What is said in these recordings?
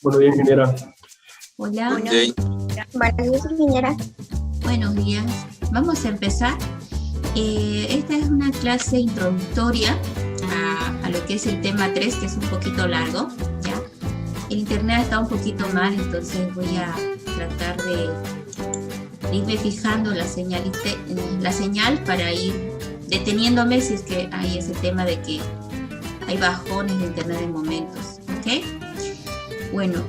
Buenos días, ingeniera. Hola, Buenos días, ingeniera. buenos días. Vamos a empezar. Esta es una clase introductoria a lo que es el tema 3, que es un poquito largo, ¿ya? El internet está un poquito mal, entonces voy a tratar de irme fijando la señal para ir deteniéndome si es que hay ese tema de que hay bajones de internet en momentos, ¿ok? Bueno,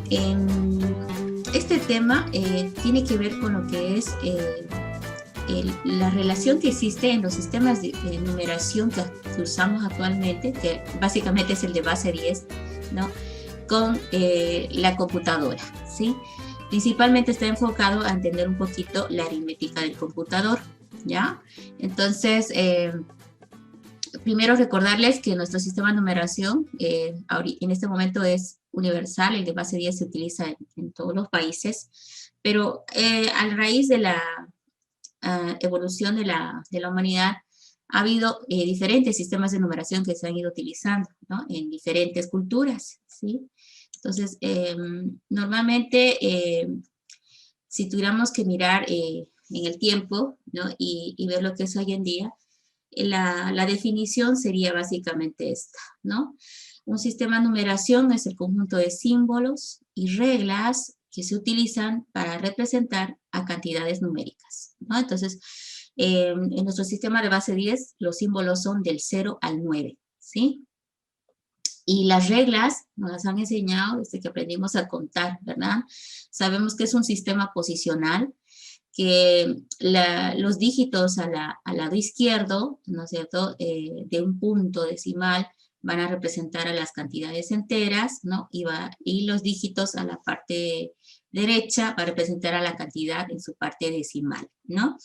este tema tiene que ver con lo que es la relación que existe en los sistemas de numeración que usamos actualmente, que básicamente es el de base 10, ¿no? Con la computadora, ¿sí? Principalmente está enfocado a entender un poquito la aritmética del computador, ¿ya? Entonces, primero recordarles que nuestro sistema de numeración en este momento es universal, el de base 10 se utiliza en todos los países, pero a raíz de la evolución de la humanidad ha habido diferentes sistemas de numeración que se han ido utilizando, ¿no? En diferentes culturas, ¿sí? Entonces, normalmente, si tuviéramos que mirar en el tiempo, ¿no? y ver lo que es hoy en día, la definición sería básicamente esta, ¿no? Un sistema de numeración es el conjunto de símbolos y reglas que se utilizan para representar a cantidades numéricas, ¿no? Entonces, en nuestro sistema de base 10, los símbolos son del 0 al 9, ¿sí? Y las reglas nos las han enseñado desde que aprendimos a contar, ¿verdad? Sabemos que es un sistema posicional, que los dígitos al lado izquierdo, ¿no es cierto?, de un punto decimal van a representar a las cantidades enteras, ¿no? Y los dígitos a la parte derecha va a representar a la cantidad en su parte decimal, ¿no?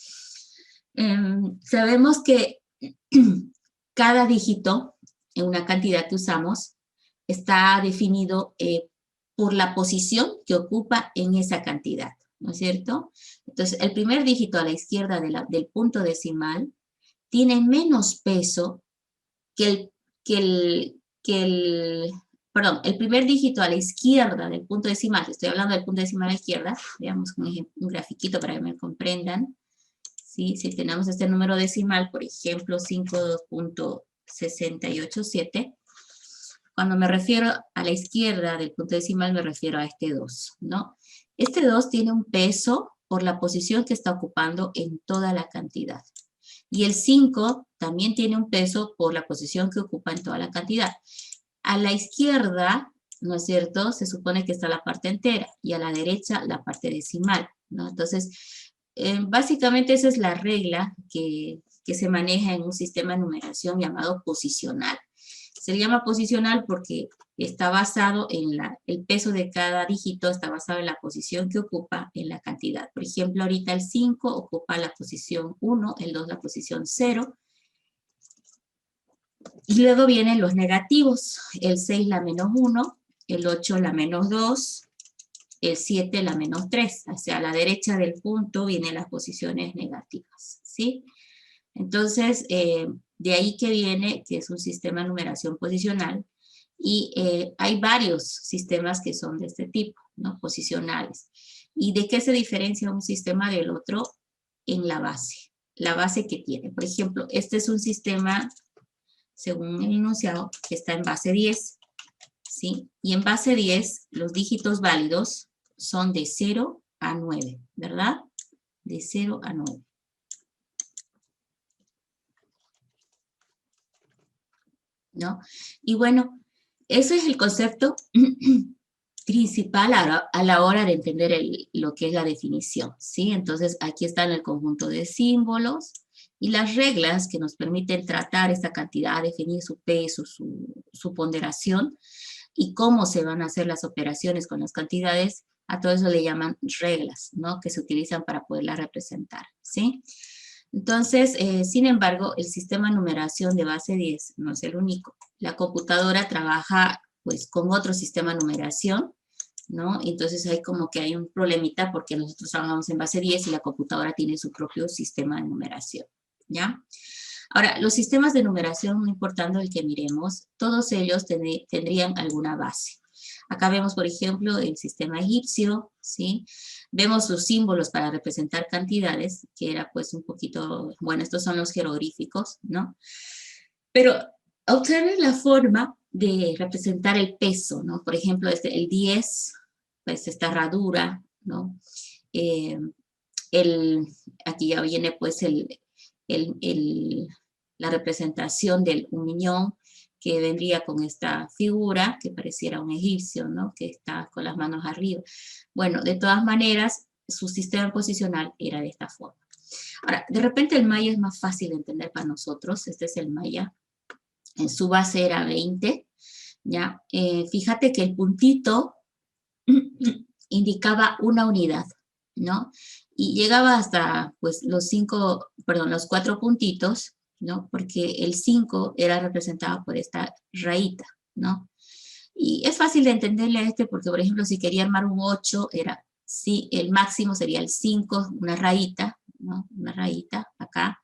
Sabemos que cada dígito en una cantidad que usamos está definido por la posición que ocupa en esa cantidad, ¿no es cierto? Entonces, el primer dígito a la izquierda del punto decimal tiene menos peso que el primer dígito a la izquierda del punto decimal, estoy hablando del punto decimal a la izquierda, veamos un grafiquito para que me comprendan, ¿sí? Si tenemos este número decimal, por ejemplo, 52.687, cuando me refiero a la izquierda del punto decimal, me refiero a este 2, ¿no? Este 2 tiene un peso por la posición que está ocupando en toda la cantidad. Y el 5 también tiene un peso por la posición que ocupa en toda la cantidad. A la izquierda, ¿no es cierto?, se supone que está la parte entera, y a la derecha la parte decimal, ¿no? Entonces, básicamente esa es la regla que se maneja en un sistema de numeración llamado posicional. Se llama posicional porque está basado en el peso de cada dígito, está basado en la posición que ocupa en la cantidad. Por ejemplo, ahorita el 5 ocupa la posición 1, el 2 la posición 0. Y luego vienen los negativos, el 6 la menos 1, el 8 la menos 2, el 7 la menos 3. O sea, a la derecha del punto vienen las posiciones negativas, ¿sí? Entonces, de ahí que viene que es un sistema de numeración posicional, y hay varios sistemas que son de este tipo, ¿no? Posicionales. ¿Y de qué se diferencia un sistema del otro? En la base que tiene. Por ejemplo, este es un sistema, según el enunciado, que está en base 10, ¿sí? Y en base 10, los dígitos válidos son de 0 a 9, ¿verdad? De 0 a 9. ¿No? Y bueno, ese es el concepto principal a la hora de entender lo que es la definición, ¿sí? Entonces, aquí están el conjunto de símbolos y las reglas que nos permiten tratar esta cantidad, definir su peso, su ponderación, y cómo se van a hacer las operaciones con las cantidades. A todo eso le llaman reglas, ¿no? Que se utilizan para poderla representar, ¿sí? Entonces, sin embargo, el sistema de numeración de base 10 no es el único. La computadora trabaja pues con otro sistema de numeración, ¿no? Entonces hay como que hay un problemita porque nosotros trabajamos en base 10 y la computadora tiene su propio sistema de numeración, ¿ya? Ahora, los sistemas de numeración, no importando el que miremos, todos ellos tendrían alguna base. Acá vemos, por ejemplo, el sistema egipcio, ¿sí? Vemos los símbolos para representar cantidades, que era pues un poquito, bueno, estos son los jeroglíficos, ¿no? Pero observen la forma de representar el peso, ¿no? Por ejemplo, el 10, pues esta herradura, ¿no? Eh, aquí ya viene pues el, el, la representación del unión, que vendría con esta figura que pareciera un egipcio, ¿no? Que está con las manos arriba. Bueno, de todas maneras, su sistema posicional era de esta forma. Ahora, de repente el maya es más fácil de entender para nosotros. Este es el maya. En su base era 20, ¿ya? Fíjate que el puntito indicaba una unidad, ¿no? Y llegaba hasta, pues, los 4 puntitos, ¿no? Porque el 5 era representado por esta rayita, ¿no? Y es fácil de entenderle a este porque, por ejemplo, si quería armar un 8, sí, el máximo sería el 5, una rayita, ¿no? Una rayita acá.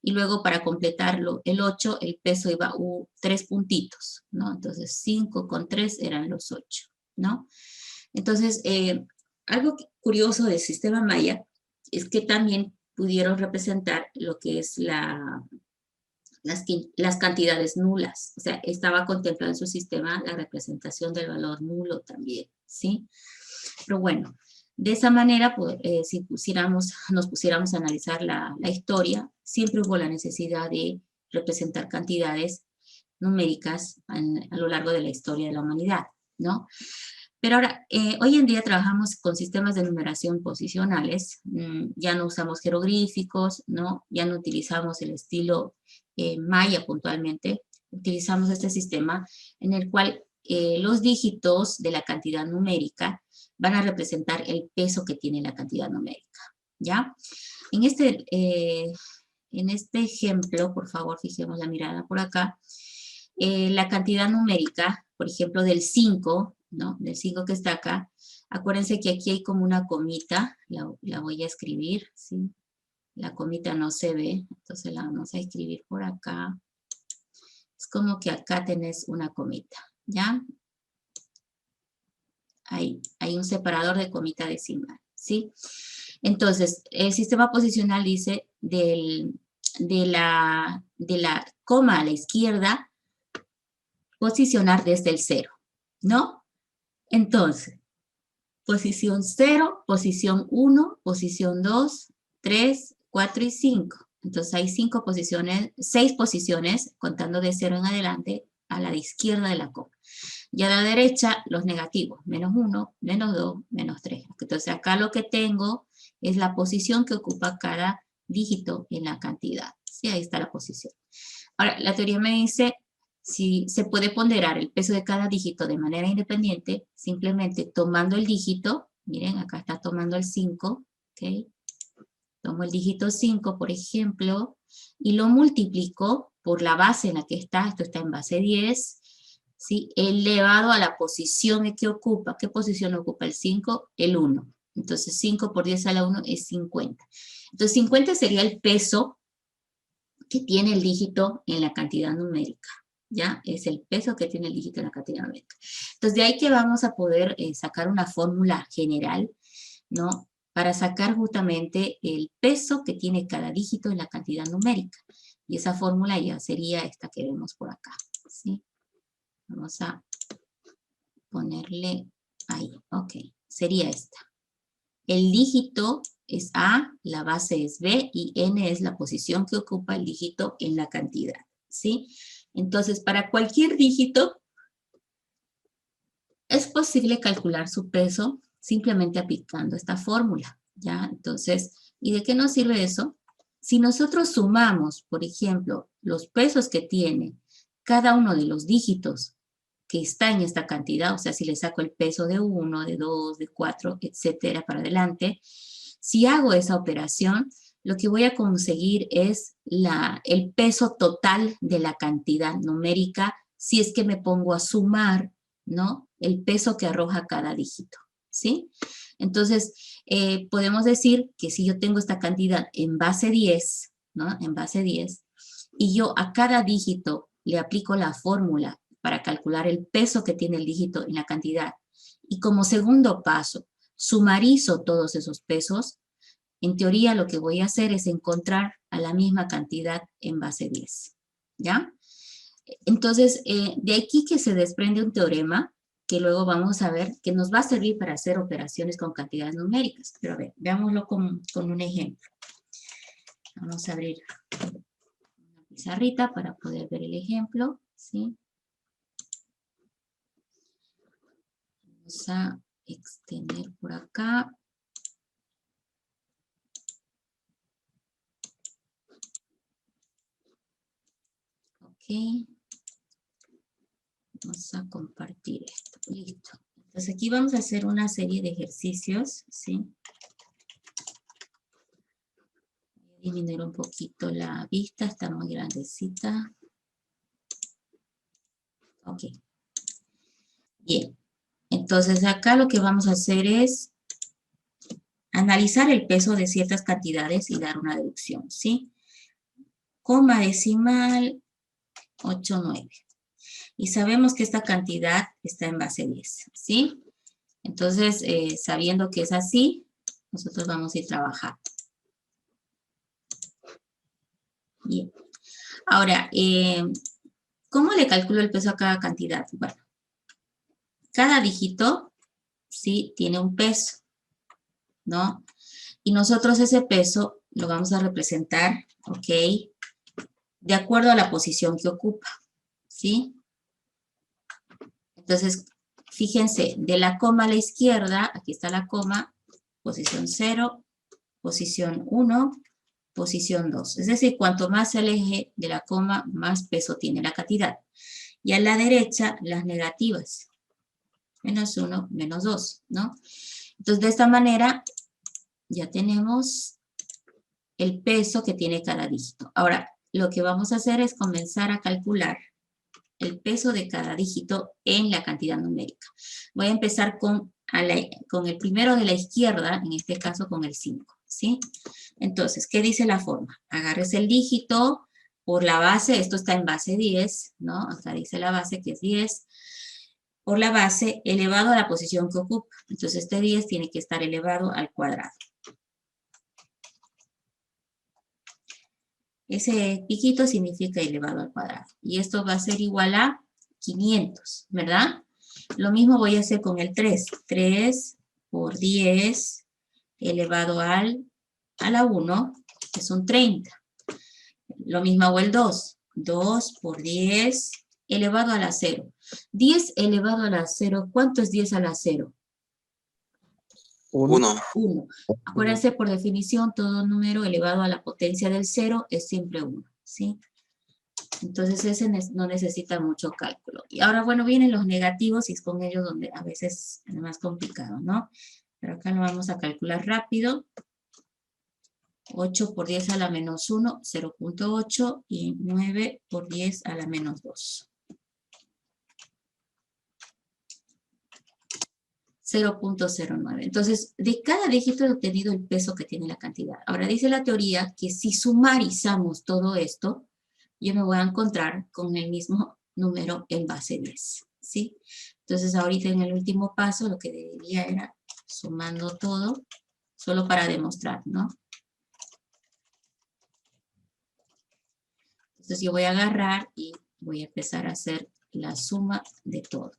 Y luego para completarlo, el 8, el peso iba 3 puntitos, ¿no? Entonces 5 con 3 eran los 8, ¿no? Entonces, algo curioso del sistema maya es que también pudieron representar lo que es las cantidades nulas. O sea, estaba contemplado en su sistema la representación del valor nulo también, ¿sí? Pero bueno, de esa manera, pues, si nos pusiéramos a analizar la historia, siempre hubo la necesidad de representar cantidades numéricas a lo largo de la historia de la humanidad, ¿no? Pero ahora, hoy en día trabajamos con sistemas de numeración posicionales, ya no usamos jeroglíficos, ¿no? Ya no utilizamos el estilo maya puntualmente, utilizamos este sistema en el cual los dígitos de la cantidad numérica van a representar el peso que tiene la cantidad numérica, ¿ya? En este ejemplo, por favor, fijemos la mirada por acá, la cantidad numérica, por ejemplo, del 5, ¿no? Del 5 que está acá, acuérdense que aquí hay como una comita, la voy a escribir, ¿sí? La comita no se ve, entonces la vamos a escribir por acá. Es como que acá tenés una comita, ¿ya? Hay un separador de comita decimal, ¿sí? Entonces, el sistema posicional dice de la coma a la izquierda, posicionar desde el 0, ¿no? Entonces, posición 0, posición 1, posición 2, 3, 4 y 5. Entonces hay 6 posiciones, contando de 0 en adelante, a la izquierda de la coma. Y a la derecha, los negativos, menos 1, menos 2, menos 3. Entonces acá lo que tengo es la posición que ocupa cada dígito en la cantidad. Sí, ahí está la posición. Ahora, la teoría me dice si se puede ponderar el peso de cada dígito de manera independiente, simplemente tomando el dígito, miren, acá está tomando el 5, ¿ok? Tomo el dígito 5, por ejemplo, y lo multiplico por la base en la que está, esto está en base 10, ¿sí? Elevado a la posición que ocupa. ¿Qué posición ocupa el 5? El 1. Entonces 5 por 10 a la 1 es 50. Entonces 50 sería el peso que tiene el dígito en la cantidad numérica, ¿ya? Es el peso que tiene el dígito en la cantidad numérica. Entonces, de ahí que vamos a poder sacar una fórmula general, ¿no? Para sacar justamente el peso que tiene cada dígito en la cantidad numérica. Y esa fórmula ya sería esta que vemos por acá, ¿sí? Vamos a ponerle ahí, ok. Sería esta. El dígito es A, la base es B y N es la posición que ocupa el dígito en la cantidad, ¿sí? Entonces, para cualquier dígito es posible calcular su peso simplemente aplicando esta fórmula, ¿ya? Entonces, ¿y de qué nos sirve eso? Si nosotros sumamos, por ejemplo, los pesos que tiene cada uno de los dígitos que está en esta cantidad, o sea, si le saco el peso de 1, de 2, de 4, etcétera, para adelante, si hago esa operación, lo que voy a conseguir es el peso total de la cantidad numérica si es que me pongo a sumar, ¿no? El peso que arroja cada dígito, ¿sí? Entonces, podemos decir que si yo tengo esta cantidad en base 10, ¿no? En base 10, y yo a cada dígito le aplico la fórmula para calcular el peso que tiene el dígito en la cantidad, y como segundo paso sumarizo todos esos pesos, en teoría lo que voy a hacer es encontrar a la misma cantidad en base 10, ¿ya? Entonces, de aquí que se desprende un teorema que luego vamos a ver que nos va a servir para hacer operaciones con cantidades numéricas. Pero a ver, veámoslo con un ejemplo. Vamos a abrir una pizarrita para poder ver el ejemplo, ¿sí? Vamos a extender por acá. Ok. Vamos a compartir esto. Listo. Entonces aquí vamos a hacer una serie de ejercicios, ¿sí? Voy a disminuir un poquito la vista, está muy grandecita. Ok. Bien. Entonces acá lo que vamos a hacer es analizar el peso de ciertas cantidades y dar una deducción, ¿sí? Coma decimal 89. Y sabemos que esta cantidad está en base 10, ¿sí? Entonces, sabiendo que es así, nosotros vamos a ir trabajando. Bien. Ahora, ¿cómo le calculo el peso a cada cantidad? Bueno, cada dígito, ¿sí? Tiene un peso, ¿no? Y nosotros ese peso lo vamos a representar, ¿ok? De acuerdo a la posición que ocupa, ¿sí? Entonces, fíjense, de la coma a la izquierda, aquí está la coma, posición 0, posición 1, posición 2. Es decir, cuanto más se aleje de la coma, más peso tiene la cantidad. Y a la derecha, las negativas. Menos 1, menos 2, ¿no? Entonces, de esta manera, ya tenemos el peso que tiene cada dígito. Ahora, lo que vamos a hacer es comenzar a calcular el peso de cada dígito en la cantidad numérica. Voy a empezar con el primero de la izquierda, en este caso con el 5, ¿sí? Entonces, ¿qué dice la forma? Agarres el dígito por la base, esto está en base 10, ¿no? Acá dice la base que es 10, por la base elevado a la posición que ocupa. Entonces, este 10 tiene que estar elevado al cuadrado. Ese piquito significa elevado al cuadrado. Y esto va a ser igual a 500, ¿verdad? Lo mismo voy a hacer con el 3. 3 por 10 elevado a la 1, que son 30. Lo mismo hago el 2. 2 por 10 elevado a la 0. 10 elevado a la 0, ¿cuánto es 10 a la 0? 1. 1. Acuérdense, por definición, todo número elevado a la potencia del 0 es siempre 1, ¿sí? Entonces ese no necesita mucho cálculo. Y ahora, bueno, vienen los negativos y es con ellos donde a veces es más complicado, ¿no? Pero acá lo vamos a calcular rápido. 8 por 10 a la menos 1, 0.8, y 9 por 10 a la menos 2. 0.09. Entonces, de cada dígito he obtenido el peso que tiene la cantidad. Ahora dice la teoría que si sumarizamos todo esto, yo me voy a encontrar con el mismo número en base 10, ¿sí? Entonces, ahorita en el último paso, lo que debería era sumando todo, solo para demostrar, ¿no? Entonces, yo voy a agarrar y voy a empezar a hacer la suma de todo,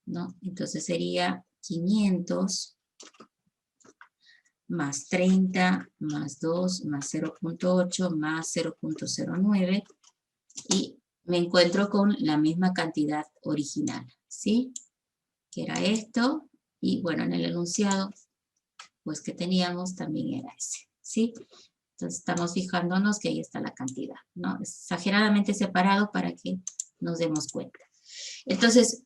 ¿no? Entonces, sería 500 más 30, más 2, más 0.8, más 0.09, y me encuentro con la misma cantidad original, ¿sí? Que era esto, y bueno, en el enunciado, pues que teníamos también era ese, ¿sí? Entonces estamos fijándonos que ahí está la cantidad, ¿no? Exageradamente separado para que nos demos cuenta. Entonces,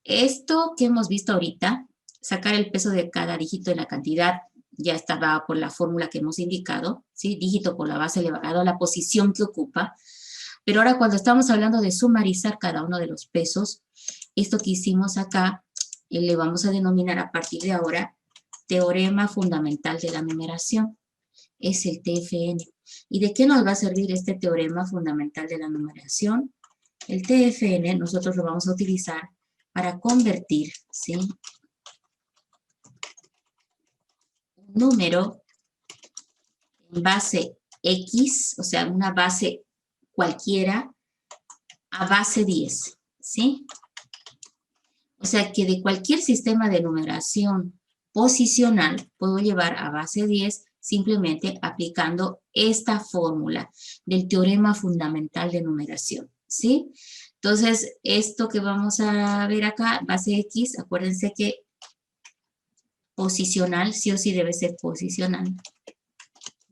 esto que hemos visto ahorita, sacar el peso de cada dígito en la cantidad, ya estaba por la fórmula que hemos indicado, ¿sí? Dígito por la base elevado a la posición que ocupa. Pero ahora cuando estamos hablando de sumarizar cada uno de los pesos, esto que hicimos acá, le vamos a denominar a partir de ahora teorema fundamental de la numeración. Es el TFN. ¿Y de qué nos va a servir este teorema fundamental de la numeración? El TFN nosotros lo vamos a utilizar para convertir, ¿sí?, un número en base X, o sea, una base cualquiera, a base 10, ¿sí? O sea que de cualquier sistema de numeración posicional puedo llevar a base 10 simplemente aplicando esta fórmula del teorema fundamental de numeración, ¿sí? Entonces, esto que vamos a ver acá, base X, acuérdense que posicional, sí o sí debe ser posicional,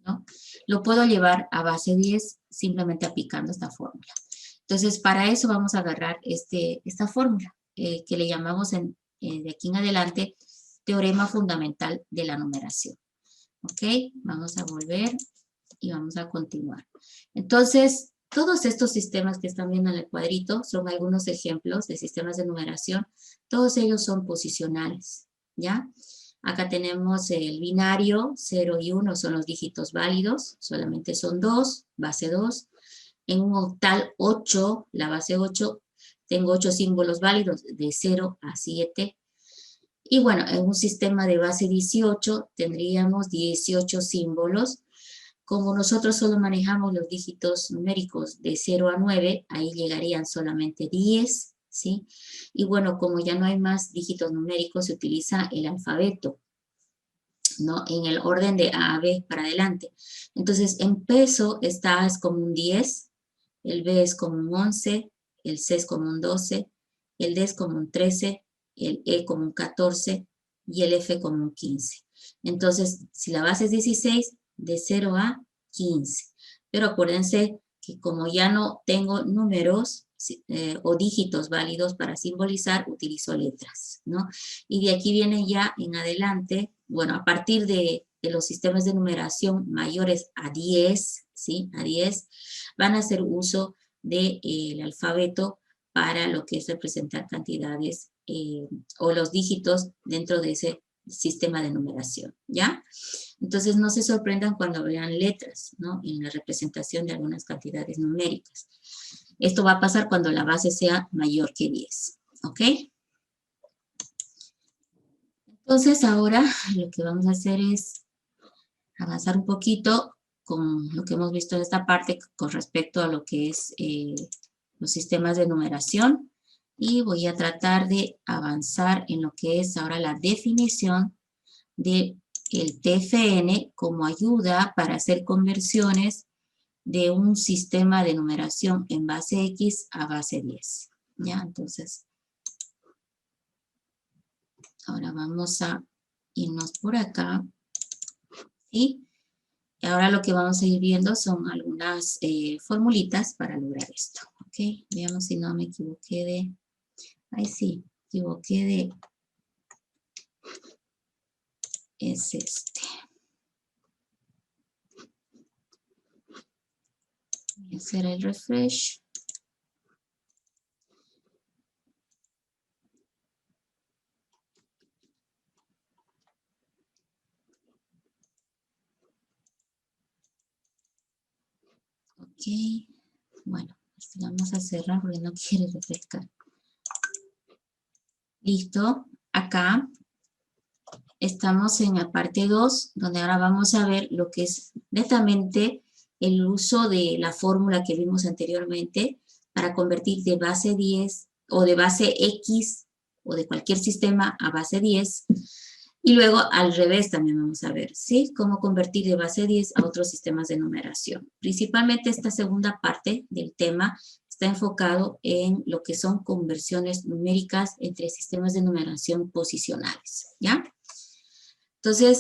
¿no? Lo puedo llevar a base 10 simplemente aplicando esta fórmula. Entonces, para eso vamos a agarrar esta fórmula que le llamamos de aquí en adelante teorema fundamental de la numeración. ¿Ok? Vamos a volver y vamos a continuar. Entonces, todos estos sistemas que están viendo en el cuadrito son algunos ejemplos de sistemas de numeración. Todos ellos son posicionales, ¿ya? Acá tenemos el binario, 0 y 1 son los dígitos válidos, solamente son 2, base 2. En un octal 8, la base 8, tengo 8 símbolos válidos de 0 a 7. Y bueno, en un sistema de base 18 tendríamos 18 símbolos. Como nosotros solo manejamos los dígitos numéricos de 0 a 9, ahí llegarían solamente 10, ¿sí? Y bueno, como ya no hay más dígitos numéricos, se utiliza el alfabeto, ¿no? En el orden de A a B para adelante. Entonces, en peso, esta A es como un 10, el B es como un 11, el C es como un 12, el D es como un 13, el E como un 14 y el F como un 15. Entonces, si la base es 16, de 0 a 15. Pero acuérdense que como ya no tengo números o dígitos válidos para simbolizar, utilizo letras, ¿no? Y de aquí viene ya en adelante, bueno, a partir de los sistemas de numeración mayores a 10, ¿sí? A 10, van a hacer uso del alfabeto para lo que es representar cantidades o los dígitos dentro de ese sistema de numeración, ¿ya? Entonces no se sorprendan cuando vean letras, ¿no? En la representación de algunas cantidades numéricas. Esto va a pasar cuando la base sea mayor que 10, ¿ok? Entonces ahora lo que vamos a hacer es avanzar un poquito con lo que hemos visto en esta parte con respecto a lo que es los sistemas de numeración y voy a tratar de avanzar en lo que es ahora la definición del TFN como ayuda para hacer conversiones de un sistema de numeración en base X a base 10. ¿Ya? Entonces, ahora vamos a irnos por acá. ¿Sí? Y ahora lo que vamos a ir viendo son algunas formulitas para lograr esto. ¿Ok? Veamos si no me equivoqué de... Ay, sí, me equivoqué de... Es este. Voy a hacer el refresh. Ok. Bueno, vamos a cerrar porque no quiere refrescar. Listo. Acá estamos en la parte 2, donde ahora vamos a ver lo que es netamente el uso de la fórmula que vimos anteriormente para convertir de base 10 o de base X o de cualquier sistema a base 10. Y luego al revés también vamos a ver, ¿sí? Cómo convertir de base 10 a otros sistemas de numeración. Principalmente esta segunda parte del tema está enfocado en lo que son conversiones numéricas entre sistemas de numeración posicionales, ¿ya? Entonces,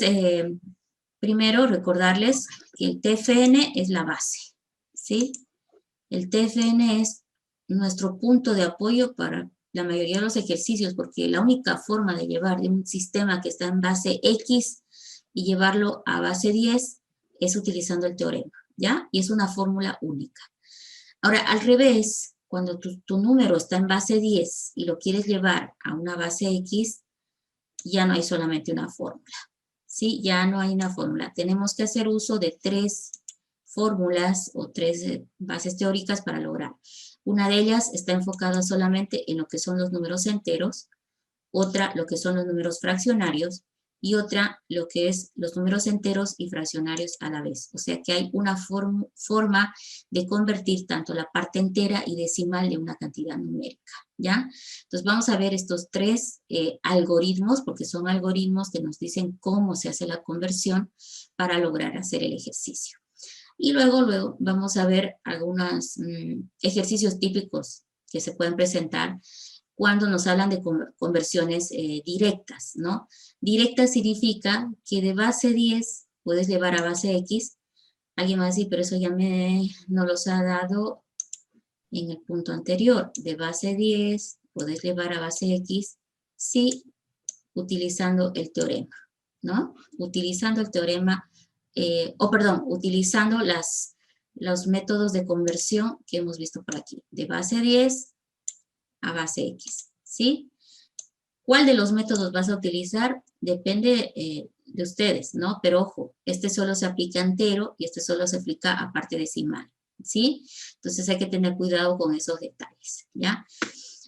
primero recordarles que el TFN es la base, ¿sí? El TFN es nuestro punto de apoyo para la mayoría de los ejercicios, porque la única forma de llevar de un sistema que está en base X y llevarlo a base 10 es utilizando el teorema, ¿ya? Y es una fórmula única. Ahora, al revés, cuando tu número está en base 10 y lo quieres llevar a una base X, ya no hay solamente una fórmula, ¿sí? Ya no hay una fórmula. Tenemos que hacer uso de 3 fórmulas o 3 bases teóricas para lograr. Una de ellas está enfocada solamente en lo que son los números enteros, otra lo que son los números fraccionarios y otra lo que es los números enteros y fraccionarios a la vez. O sea que hay una forma de convertir tanto la parte entera y decimal de una cantidad numérica, ¿ya? Entonces vamos a ver estos tres algoritmos, porque son algoritmos que nos dicen cómo se hace la conversión para lograr hacer el ejercicio. Y luego vamos a ver algunos ejercicios típicos que se pueden presentar cuando nos hablan de conversiones directas, ¿no? Directa significa que de base 10 puedes llevar a base X. Alguien va a decir, pero eso ya no los ha dado en el punto anterior. De base 10 puedes llevar a base X, sí, utilizando el teorema, ¿no? Utilizando el teorema, utilizando los métodos de conversión que hemos visto por aquí. De base 10 a base X, ¿sí? ¿Cuál de los métodos vas a utilizar? Depende de ustedes, ¿no? Pero ojo, este solo se aplica entero y este solo se aplica a parte decimal, ¿sí? Entonces hay que tener cuidado con esos detalles, ¿ya?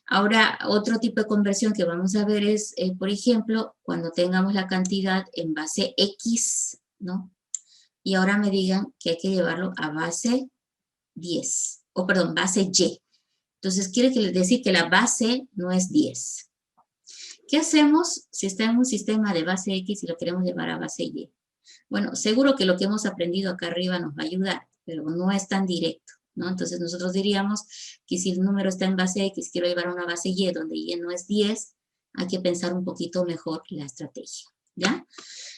Ahora, otro tipo de conversión que vamos a ver es, por ejemplo, cuando tengamos la cantidad en base X, ¿no? Y ahora me digan que hay que llevarlo a base 10, o perdón, base Y. Entonces, quiere decir que la base no es 10. ¿Qué hacemos si está en un sistema de base X y lo queremos llevar a base Y? Bueno, seguro que lo que hemos aprendido acá arriba nos va a ayudar, pero no es tan directo, ¿no? Entonces, nosotros diríamos que si el número está en base X, quiero llevar a una base Y donde Y no es 10, hay que pensar un poquito mejor la estrategia, ¿ya?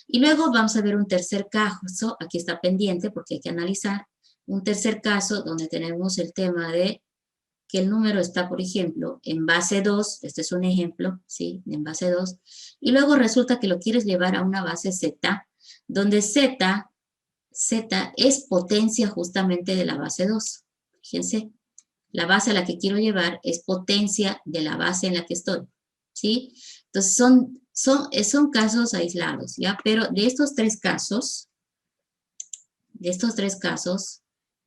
Y luego vamos a ver un tercer caso, aquí está pendiente porque hay que analizar, un tercer caso donde tenemos el tema de que el número está, por ejemplo, en base 2, este es un ejemplo, ¿sí? En base 2, y luego resulta que lo quieres llevar a una base Z, donde Z es potencia justamente de la base 2. Fíjense, la base a la que quiero llevar es potencia de la base en la que estoy, ¿sí? Entonces son casos aislados, ¿ya? Pero de estos tres casos,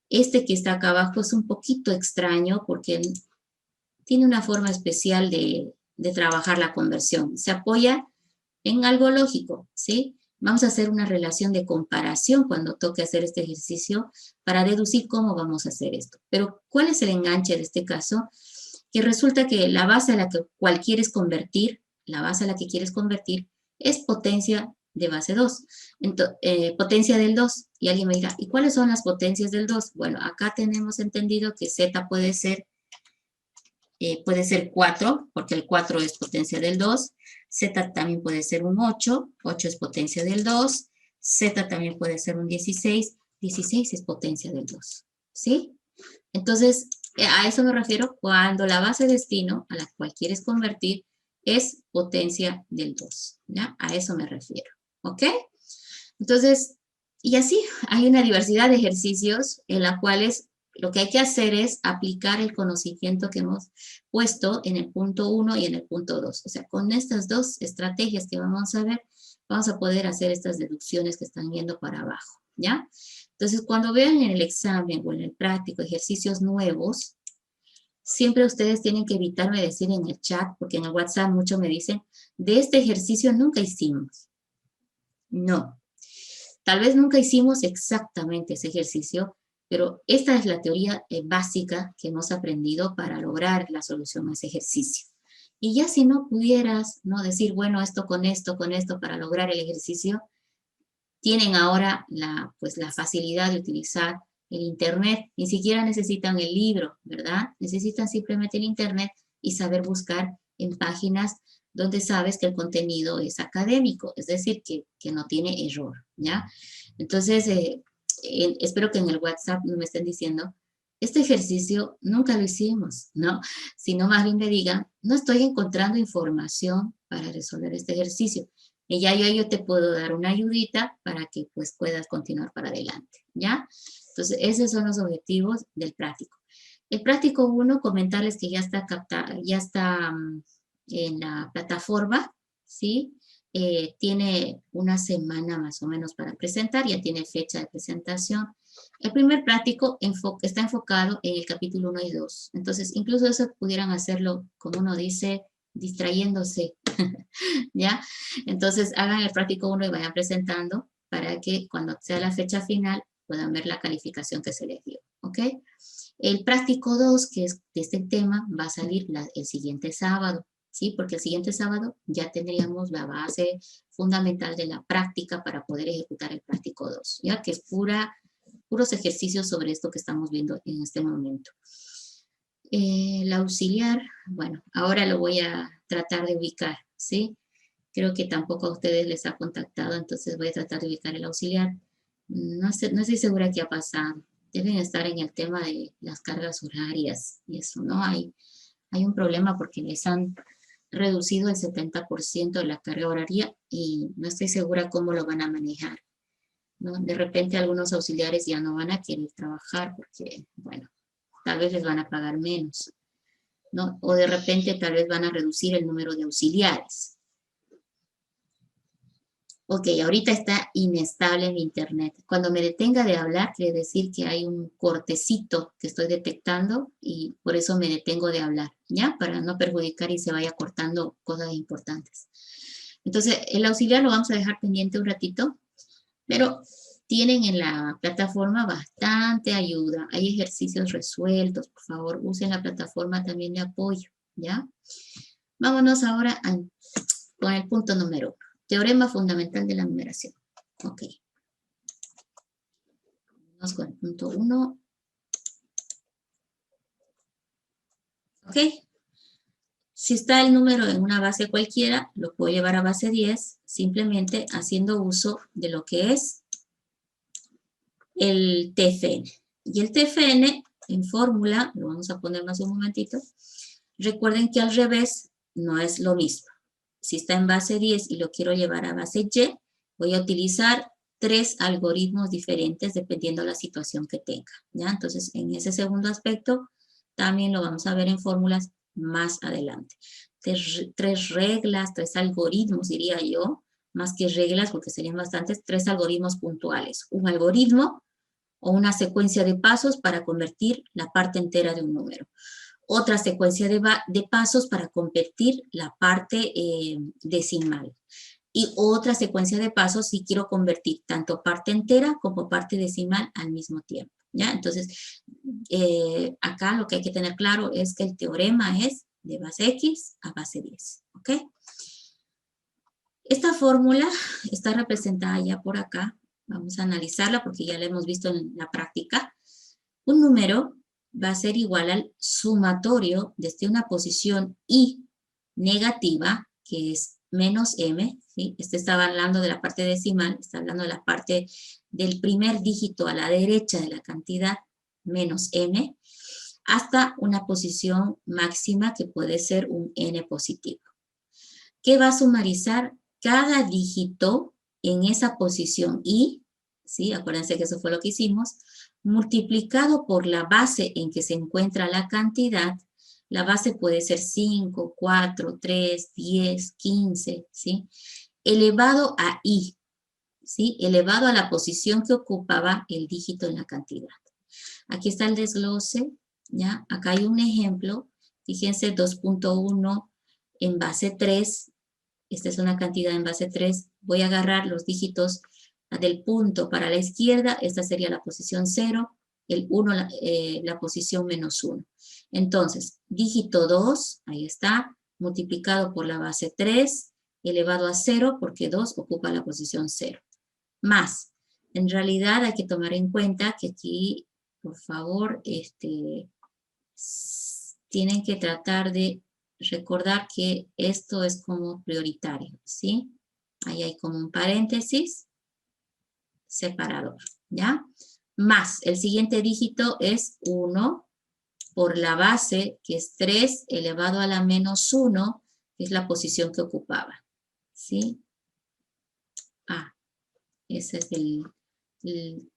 este que está acá abajo es un poquito extraño porque tiene una forma especial de trabajar la conversión. Se apoya en algo lógico, ¿sí? Vamos a hacer una relación de comparación cuando toque hacer este ejercicio para deducir cómo vamos a hacer esto. Pero, ¿cuál es el enganche de este caso? Que resulta que la base a la cual quieres convertir, es potencia de base 2, potencia del 2. Y alguien me dirá, ¿y cuáles son las potencias del 2? Bueno, acá tenemos entendido que Z puede ser 4, porque el 4 es potencia del 2. Z también puede ser un 8, 8 es potencia del 2. Z también puede ser un 16, 16 es potencia del 2. ¿Sí? Entonces, a eso me refiero cuando la base de destino a la cual quieres convertir es potencia del 2. ¿Ya? A eso me refiero. ¿Ok? Entonces, y así hay una diversidad de ejercicios en las cuales lo que hay que hacer es aplicar el conocimiento que hemos puesto en el punto 1 y en el punto 2. O sea, con estas dos estrategias que vamos a ver, vamos a poder hacer estas deducciones que están yendo para abajo, ¿ya? Entonces, cuando vean en el examen o en el práctico ejercicios nuevos, siempre ustedes tienen que evitarme decir en el chat, porque en el WhatsApp muchos me dicen, de este ejercicio nunca hicimos. No. Tal vez nunca hicimos exactamente ese ejercicio, pero esta es la teoría básica que hemos aprendido para lograr la solución a ese ejercicio. Y ya si no pudieras, ¿no? Decir, bueno, esto con esto para lograr el ejercicio, tienen ahora pues, la facilidad de utilizar el Internet. Ni siquiera necesitan el libro, ¿verdad? Necesitan simplemente el Internet y saber buscar en páginas donde sabes que el contenido es académico, es decir, que no tiene error, ¿ya? Entonces, espero que en el WhatsApp no me estén diciendo, este ejercicio nunca lo hicimos, ¿no? Sino más bien me digan, no estoy encontrando información para resolver este ejercicio. Y ya yo te puedo dar una ayudita para que pues puedas continuar para adelante, ¿ya? Entonces, esos son los objetivos del práctico. El práctico 1, comentarles que ya está en la plataforma, ¿sí? Tiene una semana más o menos para presentar, ya tiene fecha de presentación. El primer práctico está enfocado en el capítulo 1 y 2. Entonces, incluso eso pudieran hacerlo, como uno dice, distrayéndose, ¿ya? Entonces, hagan el práctico 1 y vayan presentando para que cuando sea la fecha final puedan ver la calificación que se les dio, ¿ok? El práctico 2, que es de este tema, va a salir el siguiente sábado, ¿sí? Porque el siguiente sábado ya tendríamos la base fundamental de la práctica para poder ejecutar el práctico 2, ¿ya? Que es puros ejercicios sobre esto que estamos viendo en este momento. El auxiliar, bueno, ahora lo voy a tratar de ubicar, ¿sí? Creo que tampoco a ustedes les ha contactado, entonces voy a tratar de ubicar el auxiliar. No estoy segura qué ha pasado. Deben estar en el tema de las cargas horarias y eso, ¿no? Hay un problema porque les han reducido el 70% de la carga horaria y no estoy segura cómo lo van a manejar, ¿no? De repente algunos auxiliares ya no van a querer trabajar porque, bueno, tal vez les van a pagar menos, ¿no? O de repente tal vez van a reducir el número de auxiliares. Ok, ahorita está inestable mi internet. Cuando me detenga de hablar, quiere decir que hay un cortecito que estoy detectando y por eso me detengo de hablar, ¿ya? Para no perjudicar y se vaya cortando cosas importantes. Entonces, el auxiliar lo vamos a dejar pendiente un ratito, pero tienen en la plataforma bastante ayuda. Hay ejercicios resueltos. Por favor, usen la plataforma también de apoyo, ¿ya? Vámonos ahora con el punto número 1. Teorema fundamental de la numeración. Ok. Vamos con el punto 1. Ok. Si está el número en una base cualquiera, lo puedo llevar a base 10, simplemente haciendo uso de lo que es el TFN. Y el TFN, en fórmula, lo vamos a poner más un momentito, recuerden que al revés no es lo mismo. Si está en base 10 y lo quiero llevar a base Y, voy a utilizar 3 algoritmos diferentes dependiendo de la situación que tenga, ¿ya? Entonces, en ese segundo aspecto, también lo vamos a ver en fórmulas más adelante. 3 reglas, 3 algoritmos, diría yo, más que reglas, porque serían bastantes, 3 algoritmos puntuales. Un algoritmo o una secuencia de pasos para convertir la parte entera de un número. Otra secuencia de pasos para convertir la parte decimal. Y otra secuencia de pasos si quiero convertir tanto parte entera como parte decimal al mismo tiempo, ¿ya? Entonces, acá lo que hay que tener claro es que el teorema es de base X a base 10, ¿ok? Esta fórmula está representada ya por acá. Vamos a analizarla porque ya la hemos visto en la práctica. Un número va a ser igual al sumatorio desde una posición I negativa, que es menos M, ¿sí? Este estaba hablando de la parte decimal, está hablando de la parte del primer dígito a la derecha de la cantidad, menos M, hasta una posición máxima que puede ser un N positivo. ¿Qué va a sumarizar? Cada dígito en esa posición I, ¿sí? Acuérdense que eso fue lo que hicimos, multiplicado por la base en que se encuentra la cantidad. La base puede ser 5, 4, 3, 10, 15, ¿sí? Elevado a I, ¿sí? Elevado a la posición que ocupaba el dígito en la cantidad. Aquí está el desglose, ¿ya? Acá hay un ejemplo, fíjense, 2.1 en base 3, esta es una cantidad en base 3, voy a agarrar los dígitos del punto para la izquierda, esta sería la posición 0, el 1 la posición menos 1. Entonces, dígito 2, ahí está, multiplicado por la base 3, elevado a 0, porque 2 ocupa la posición 0. Más, en realidad hay que tomar en cuenta que aquí, por favor, tienen que tratar de recordar que esto es como prioritario, ¿sí? Ahí hay como un paréntesis separador, ¿ya? Más, el siguiente dígito es 1 por la base, que es 3 elevado a la menos 1, que es la posición que ocupaba, ¿sí? Ese es el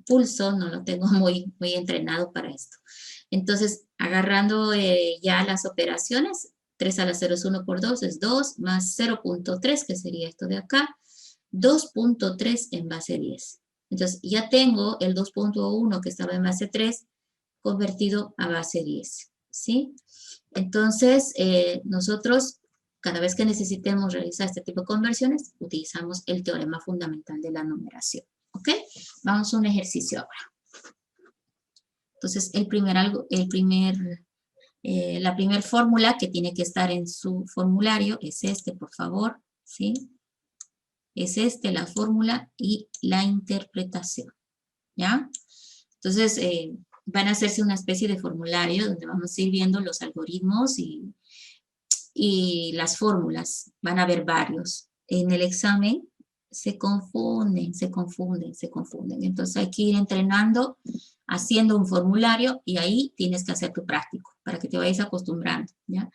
pulso, no lo tengo muy entrenado para esto. Entonces, agarrando ya las operaciones, 3 a la 0 es 1 por 2, es 2, más 0.3, que sería esto de acá, 2.3 en base 10. Entonces, ya tengo el 2.1 que estaba en base 3 convertido a base 10, ¿sí? Entonces, nosotros, cada vez que necesitemos realizar este tipo de conversiones, utilizamos el teorema fundamental de la numeración, ¿ok? Vamos a un ejercicio ahora. Entonces, la primera fórmula que tiene que estar en su formulario es este, por favor, ¿sí? Es la fórmula y la interpretación, ¿ya? Entonces, van a hacerse una especie de formulario donde vamos a ir viendo los algoritmos y las fórmulas. Van a haber varios. En el examen se confunden. Entonces hay que ir entrenando, haciendo un formulario y ahí tienes que hacer tu práctico para que te vayas acostumbrando, ¿ya?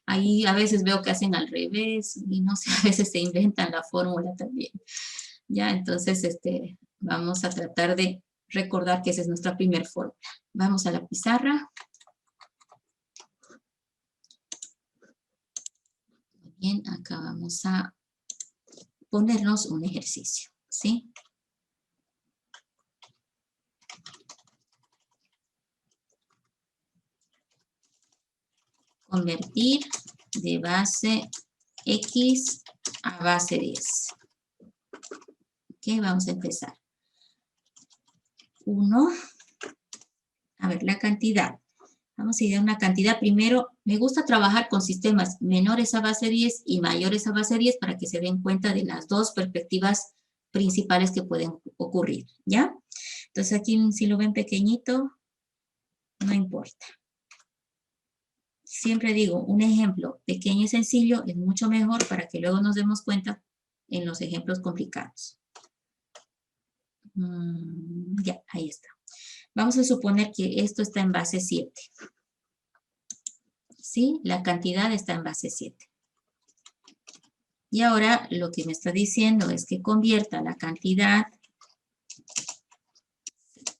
Ahí a veces veo que hacen al revés y no sé, a veces se inventan la fórmula también, ¿ya? Entonces, vamos a tratar de recordar que esa es nuestra primera fórmula. Vamos a la pizarra. Bien, acá vamos a ponernos un ejercicio, ¿sí? Convertir de base X a base 10. Ok, vamos a empezar. 1. A ver, la cantidad. Vamos a ir a una cantidad. Primero, me gusta trabajar con sistemas menores a base 10 y mayores a base 10 para que se den cuenta de las dos perspectivas principales que pueden ocurrir, ¿ya? Entonces aquí si lo ven pequeñito, no importa. Siempre digo, un ejemplo pequeño y sencillo es mucho mejor para que luego nos demos cuenta en los ejemplos complicados. Ya, ahí está. Vamos a suponer que esto está en base 7. ¿Sí? La cantidad está en base 7. Y ahora lo que me está diciendo es que convierta la cantidad,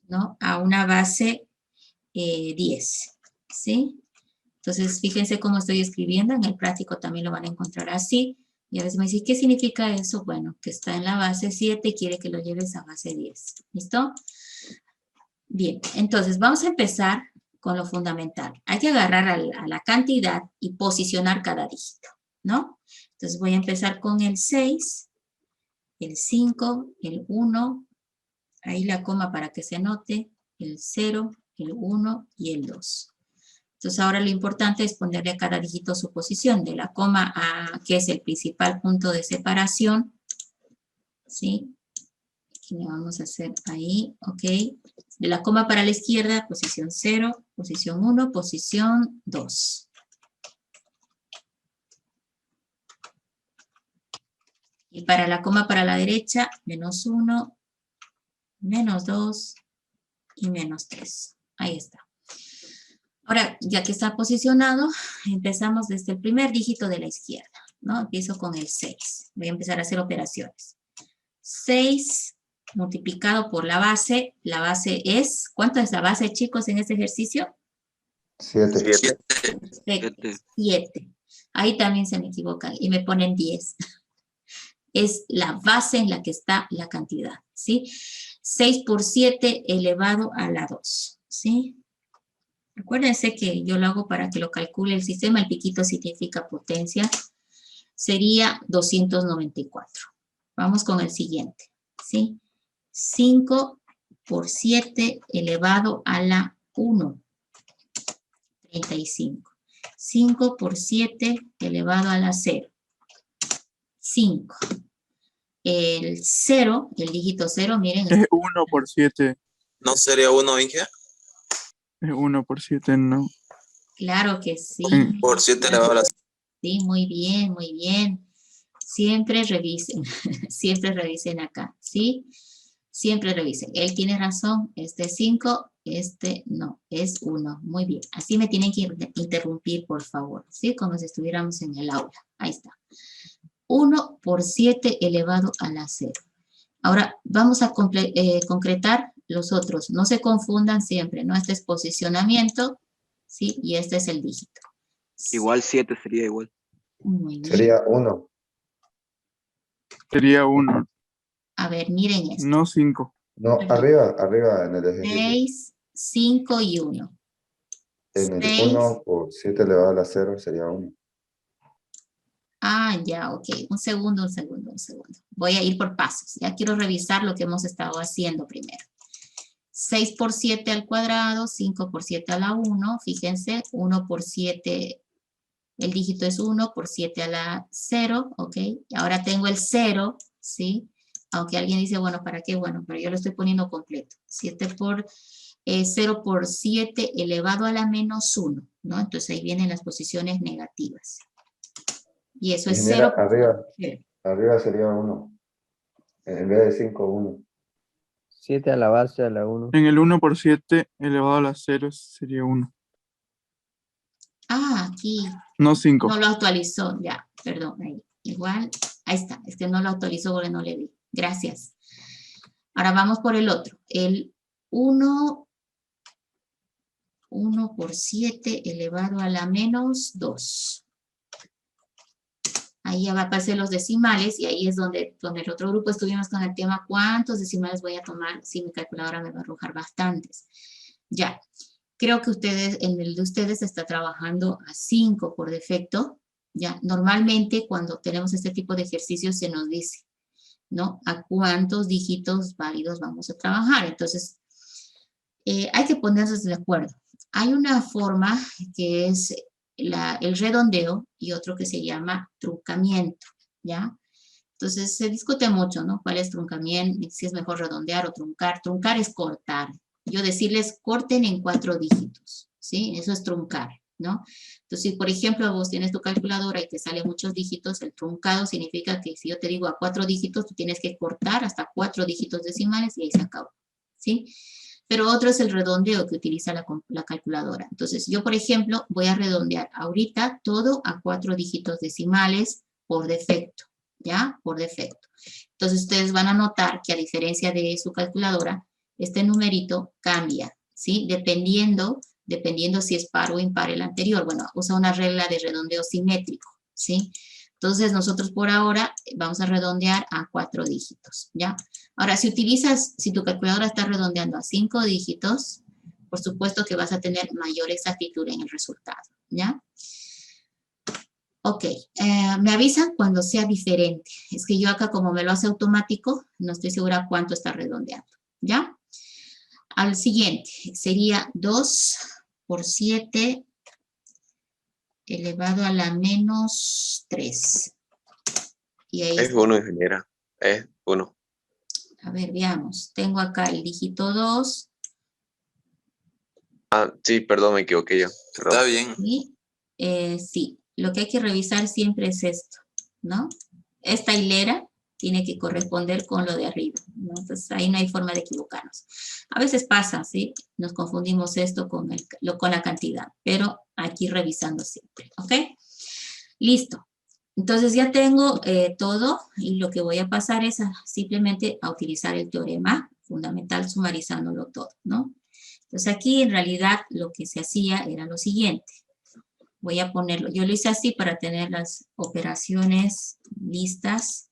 ¿no?, a una base 10. ¿Sí? Entonces, fíjense cómo estoy escribiendo. En el práctico también lo van a encontrar así. Y a veces me dicen, ¿qué significa eso? Bueno, que está en la base 7 y quiere que lo lleves a base 10. ¿Listo? Bien, entonces vamos a empezar con lo fundamental. Hay que agarrar a la cantidad y posicionar cada dígito, ¿no? Entonces voy a empezar con el 6, el 5, el 1, ahí la coma para que se note, el 0, el 1 y el 2. Entonces ahora lo importante es ponerle a cada dígito su posición, de la coma a, que es el principal punto de separación, ¿sí? Aquí le vamos a hacer ahí, ok. De la coma para la izquierda, posición 0, posición 1, posición 2. Y para la coma para la derecha, menos 1, menos 2 y menos 3. Ahí está. Ahora, ya que está posicionado, empezamos desde el primer dígito de la izquierda, ¿no? Empiezo con el 6. Voy a empezar a hacer operaciones. 6 multiplicado por la base es, ¿cuánto es la base, chicos, en este ejercicio? 7. 7. Ahí también se me equivocan y me ponen 10. Es la base en la que está la cantidad, ¿sí? 6 por 7 elevado a la 2, ¿sí? Acuérdense que yo lo hago para que lo calcule el sistema, el piquito significa potencia, sería 294. Vamos con el siguiente, ¿sí? 5 por 7 elevado a la 1, 35. 5 por 7 elevado a la 0, 5. El 0, el dígito 0, miren. Es 1 por 7. ¿No sería 1, Inge? Es 1 por 7, no. Claro que sí. Por 7 elevado a la... Sí, muy bien, muy bien. Siempre revisen, siempre revisen acá, ¿sí? Siempre revisen. Él tiene razón, este es 5, este no, es 1. Muy bien. Así me tienen que interrumpir, por favor, ¿sí? Como si estuviéramos en el aula. Ahí está. 1 por 7 elevado a la 0. Ahora, vamos a concretar los otros. No se confundan siempre, ¿no? Este es posicionamiento, ¿sí? Y este es el dígito. Igual 7 sería igual. Muy bien. Sería 1. Sería 1, A ver, miren esto. no 5. No, Perdón. arriba en el ejercicio. 6, 5 y 1. En el 6. 1 por 7 elevado a la 0 sería 1. Ah, ya, ok. Un segundo. Voy a ir por pasos. Ya quiero revisar lo que hemos estado haciendo primero. 6 por 7 al cuadrado, 5 por 7 a la 1. Fíjense, 1 por 7, el dígito es 1 por 7 a la 0, ok. Y ahora tengo el 0, ¿sí? Aunque alguien dice, bueno, ¿para qué? Bueno, pero yo lo estoy poniendo completo. 0 por 7 elevado a la menos 1, ¿no? Entonces ahí vienen las posiciones negativas. Y eso es Ingeniera, 0. arriba sería 1. En vez de 5, 1. 7 a la base a la 1. En el 1 por 7 elevado a la 0 sería 1. Ah, aquí. No 5. No lo actualizó, ya, perdón. Ahí. Igual, ahí está. Es que no lo actualizó porque no le vi. Gracias. Ahora vamos por el otro. El 1 por 7 elevado a la menos 2. Ahí ya va a aparecer los decimales y ahí es donde el otro grupo estuvimos con el tema cuántos decimales voy a tomar si mi calculadora me va a arrojar bastantes. Ya, creo que en el de ustedes está trabajando a 5 por defecto. Ya, normalmente cuando tenemos este tipo de ejercicios se nos dice, ¿no? A cuántos dígitos válidos vamos a trabajar. Entonces, hay que ponerse de acuerdo. Hay una forma que es el redondeo y otro que se llama truncamiento, ¿ya? Entonces se discute mucho, ¿no? ¿Cuál es truncamiento? Si es mejor redondear o truncar. Truncar es cortar. Yo decirles corten en 4 dígitos, ¿sí? Eso es truncar, ¿no? Entonces, si por ejemplo vos tienes tu calculadora y te salen muchos dígitos, el truncado significa que si yo te digo a 4 dígitos, tú tienes que cortar hasta 4 dígitos decimales y ahí se acabó, ¿sí? Pero otro es el redondeo que utiliza la calculadora. Entonces, yo, por ejemplo, voy a redondear ahorita todo a 4 dígitos decimales por defecto, ¿ya? Por defecto. Entonces, ustedes van a notar que a diferencia de su calculadora, este numerito cambia, ¿sí? Dependiendo si es par o impar el anterior. Bueno, usa una regla de redondeo simétrico, ¿sí? Entonces, nosotros por ahora vamos a redondear a 4 dígitos, ¿ya? Ahora, si tu calculadora está redondeando a 5 dígitos, por supuesto que vas a tener mayor exactitud en el resultado, ¿ya? Ok, me avisan cuando sea diferente. Es que yo acá como me lo hace automático, no estoy segura cuánto está redondeando, ¿ya? Al siguiente, sería 2 por 7 elevado a la menos 3. Y ahí Es 1, ingeniera. Es 1. A ver, veamos. Tengo acá el dígito 2. Ah, sí, perdón, me equivoqué yo. Está bien. ¿Sí? Sí, lo que hay que revisar siempre es esto, ¿no? Esta hilera tiene que corresponder con lo de arriba, ¿no? Entonces ahí no hay forma de equivocarnos. A veces pasa, ¿sí? Nos confundimos esto con la cantidad, pero aquí revisando siempre, ¿ok? Listo. Entonces ya tengo todo y lo que voy a pasar es simplemente a utilizar el teorema fundamental sumarizándolo todo, ¿no? Entonces aquí en realidad lo que se hacía era lo siguiente. Voy a ponerlo, yo lo hice así para tener las operaciones listas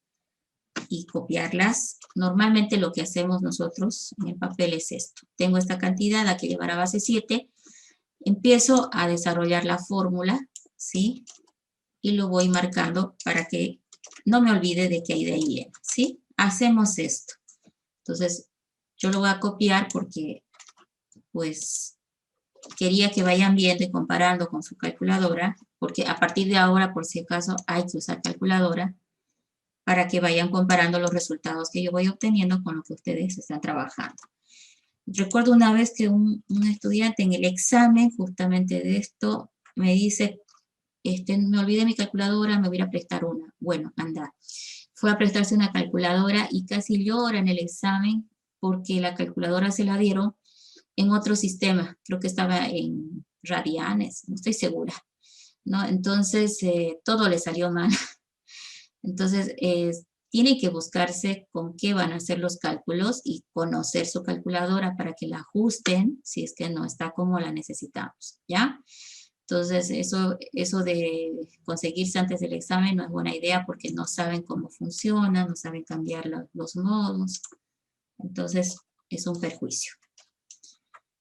y copiarlas. Normalmente lo que hacemos nosotros en el papel es esto. Tengo esta cantidad a que llevar a base 7. Empiezo a desarrollar la fórmula, ¿sí? Y lo voy marcando para que no me olvide de que hay de ahí viene, ¿sí? Hacemos esto. Entonces, yo lo voy a copiar porque, pues, quería que vayan viendo y comparando con su calculadora, porque a partir de ahora, por si acaso, hay que usar calculadora para que vayan comparando los resultados que yo voy obteniendo con lo que ustedes están trabajando. Recuerdo una vez que un estudiante en el examen, justamente de esto, me dice, me olvidé mi calculadora, me voy a ir a prestar una. Bueno, anda. Fue a prestarse una calculadora y casi llora en el examen porque la calculadora se la dieron en otro sistema. Creo que estaba en Radianes, no estoy segura, ¿no? Entonces, todo le salió mal. Entonces, tiene que buscarse con qué van a hacer los cálculos y conocer su calculadora para que la ajusten si es que no está como la necesitamos, ¿ya? Entonces, eso de conseguirse antes del examen no es buena idea porque no saben cómo funciona, no saben cambiar los modos. Entonces, es un perjuicio.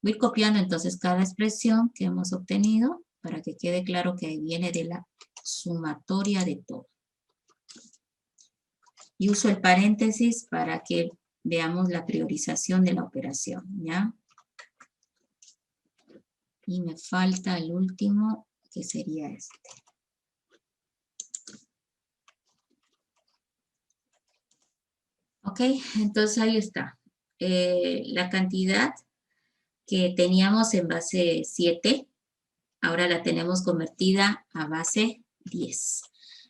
Voy copiando entonces cada expresión que hemos obtenido para que quede claro que viene de la sumatoria de todo. Y uso el paréntesis para que veamos la priorización de la operación, ¿ya? Y me falta el último, que sería este. Ok, entonces ahí está. La cantidad que teníamos en base 7, ahora la tenemos convertida a base 10.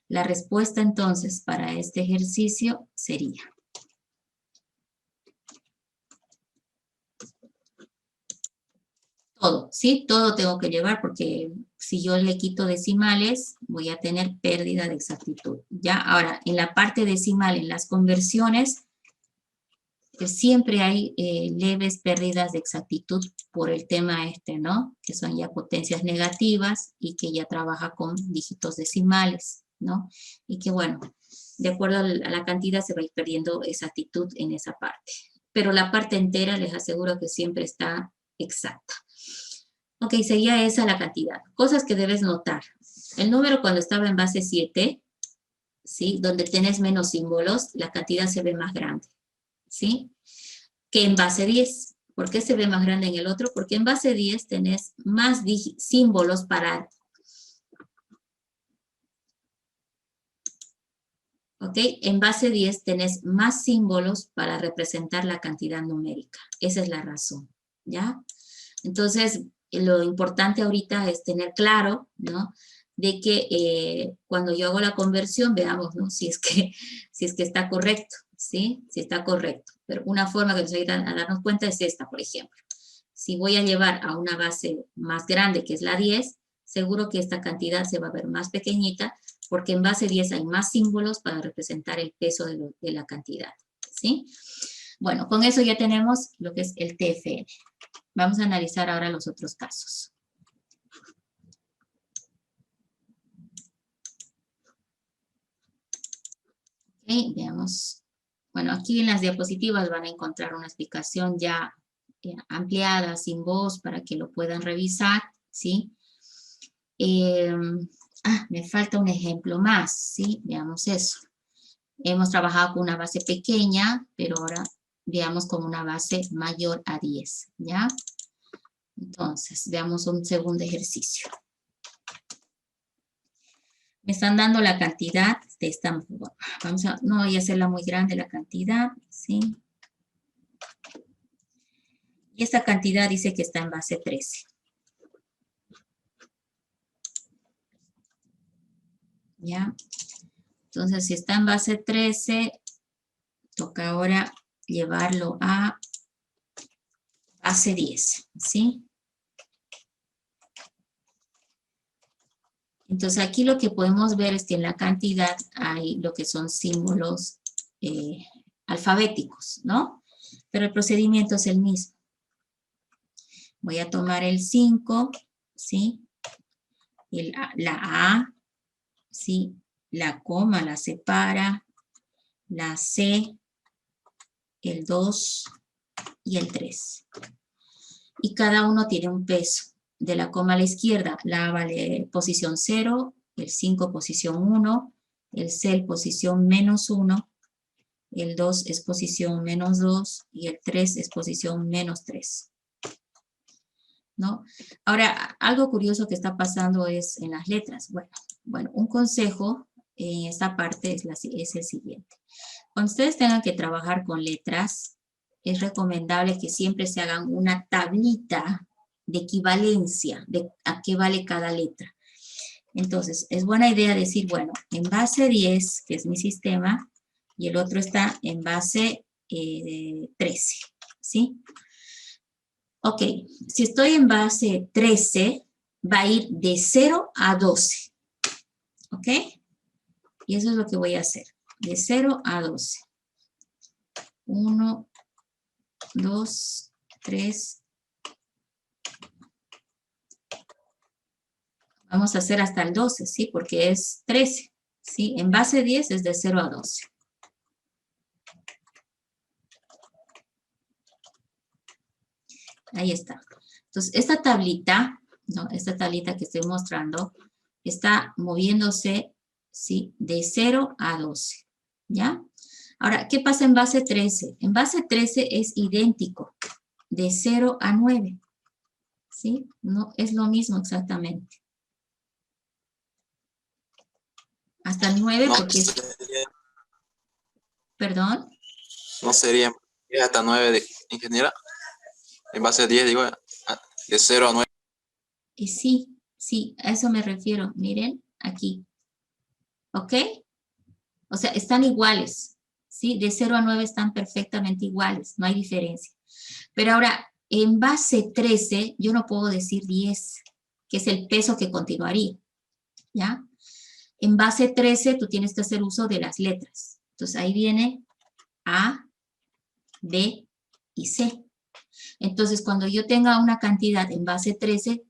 La respuesta entonces para este ejercicio sería todo, ¿sí? Todo tengo que llevar porque si yo le quito decimales voy a tener pérdida de exactitud. Ya, ahora en la parte decimal, en las conversiones, siempre hay leves pérdidas de exactitud por el tema este, ¿no? Que son ya potencias negativas y que ya trabaja con dígitos decimales, ¿no? Y que bueno, de acuerdo a la cantidad se va a ir perdiendo exactitud en esa parte. Pero la parte entera les aseguro que siempre está exacta. Ok, sería esa la cantidad. Cosas que debes notar. El número cuando estaba en base 7, ¿sí? Donde tienes menos símbolos, la cantidad se ve más grande, ¿sí? Que en base 10. ¿Por qué se ve más grande en el otro? Porque en base 10 tenés más símbolos para... ¿Ok? En base 10 tenés más símbolos para representar la cantidad numérica. Esa es la razón, ¿ya? Entonces, lo importante ahorita es tener claro, ¿no? De que cuando yo hago la conversión, veamos, ¿no? Si es que está correcto, ¿sí? Si está correcto. Pero una forma que nos ayuda a darnos cuenta es esta, por ejemplo. Si voy a llevar a una base más grande, que es la 10, seguro que esta cantidad se va a ver más pequeñita, porque en base 10 hay más símbolos para representar el peso de la cantidad, ¿sí? Bueno, con eso ya tenemos lo que es el TFN. Vamos a analizar ahora los otros casos. Ok, veamos. Bueno, aquí en las diapositivas van a encontrar una explicación ya ampliada, sin voz, para que lo puedan revisar, ¿sí? Me falta un ejemplo más, ¿sí? Veamos eso. Hemos trabajado con una base pequeña, pero ahora veamos con una base mayor a 10, ¿ya? Entonces, veamos un segundo ejercicio. Me están dando la cantidad de esta... no voy a hacerla muy grande la cantidad, ¿sí? Y esta cantidad dice que está en base 13. ¿Ya? Entonces, si está en base 13, toca ahora llevarlo a base 10, ¿sí? Entonces, aquí lo que podemos ver es que en la cantidad hay lo que son símbolos alfabéticos, ¿no? Pero el procedimiento es el mismo. Voy a tomar el 5, ¿sí? La A, ¿sí? La coma la separa, la C, el 2 y el 3. Y cada uno tiene un peso. De la coma a la izquierda, la A vale posición 0, el 5 posición 1, el C posición menos 1, el 2 es posición menos 2 y el 3 es posición menos 3. ¿No? Ahora, algo curioso que está pasando es en las letras. Bueno, un consejo en esta parte es el siguiente. Cuando ustedes tengan que trabajar con letras, es recomendable que siempre se hagan una tablita de equivalencia de a qué vale cada letra. Entonces, es buena idea decir, bueno, en base 10, que es mi sistema, y el otro está en base 13, ¿sí? Ok, si estoy en base 13, va a ir de 0 a 12, ¿ok? Y eso es lo que voy a hacer, de 0 a 12. 1, 2, 3. Vamos a hacer hasta el 12, ¿sí? Porque es 13, ¿sí? En base 10 es de 0 a 12. Ahí está. Entonces, esta tablita, ¿no? Esta tablita que estoy mostrando, está moviéndose, ¿sí? De 0 a 12, ¿ya? Ahora, ¿qué pasa en base 13? En base 13 es idéntico, de 0 a 9, ¿sí? No, es lo mismo exactamente. Hasta el 9 No porque es... sería, ¿Perdón? no sería hasta 9 de ingeniera. En base a 10, digo, de 0 a 9. Sí, sí, a eso me refiero. Miren, aquí. ¿Ok? O sea, están iguales, ¿sí? De 0 a 9 están perfectamente iguales, no hay diferencia. Pero ahora, en base 13, yo no puedo decir 10, que es el peso que continuaría, ¿ya? En base 13, tú tienes que hacer uso de las letras. Entonces, ahí viene A, B y C. Entonces, cuando yo tenga una cantidad en base 13,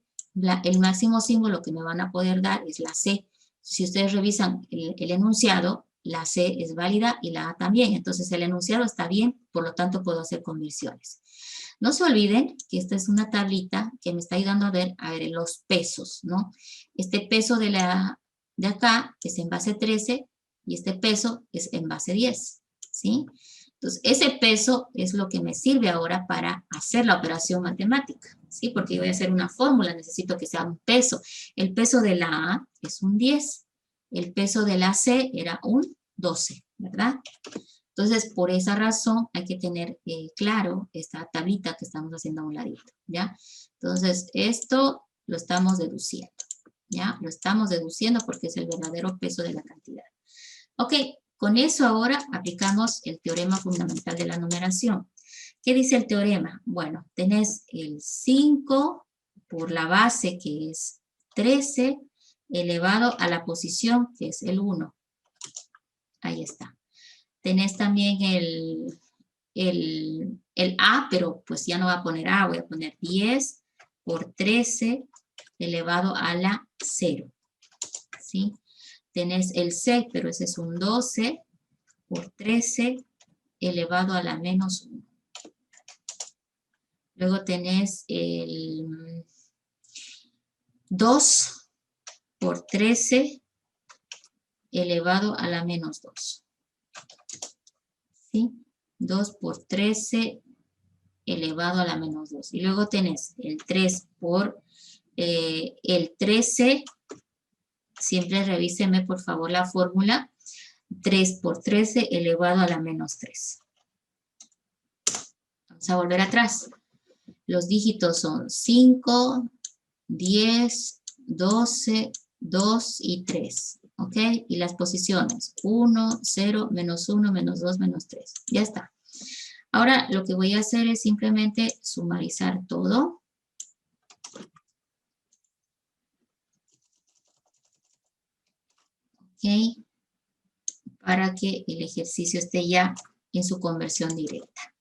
el máximo símbolo que me van a poder dar es la C. Si ustedes revisan el enunciado, la C es válida y la A también. Entonces, el enunciado está bien, por lo tanto, puedo hacer conversiones. No se olviden que esta es una tablita que me está ayudando a ver los pesos, ¿no? Este peso de acá es en base 13 y este peso es en base 10, ¿sí? Entonces, ese peso es lo que me sirve ahora para hacer la operación matemática, ¿sí? Porque yo voy a hacer una fórmula, necesito que sea un peso. El peso de la A es un 10, el peso de la C era un 12, ¿verdad? Entonces, por esa razón hay que tener claro esta tablita que estamos haciendo a un ladito, ¿ya? Entonces, esto lo estamos deduciendo, ¿ya? Lo estamos deduciendo porque es el verdadero peso de la cantidad. Ok, con eso ahora aplicamos el teorema fundamental de la numeración. ¿Qué dice el teorema? Bueno, tenés el 5 por la base que es 13 elevado a la posición que es el 1. Ahí está. Tenés también el A, pero pues ya no va a poner A, voy a poner 10 por 13 elevado a la 0. ¿Sí? Tenés el C, pero ese es un 12 por 13 elevado a la menos 1. Luego tenés el 2 por 13 elevado a la menos 2. ¿Sí? 2 por 13 elevado a la menos 2. Y luego tenés el 3 por el 13. Siempre revíseme por favor la fórmula. 3 por 13 elevado a la menos 3. Vamos a volver atrás. Los dígitos son 5, 10, 12, 2 y 3. ¿Ok? Y las posiciones 1, 0, menos 1, menos 2, menos 3. Ya está. Ahora lo que voy a hacer es simplemente sumarizar todo. ¿Ok? Para que el ejercicio esté ya en su conversión directa.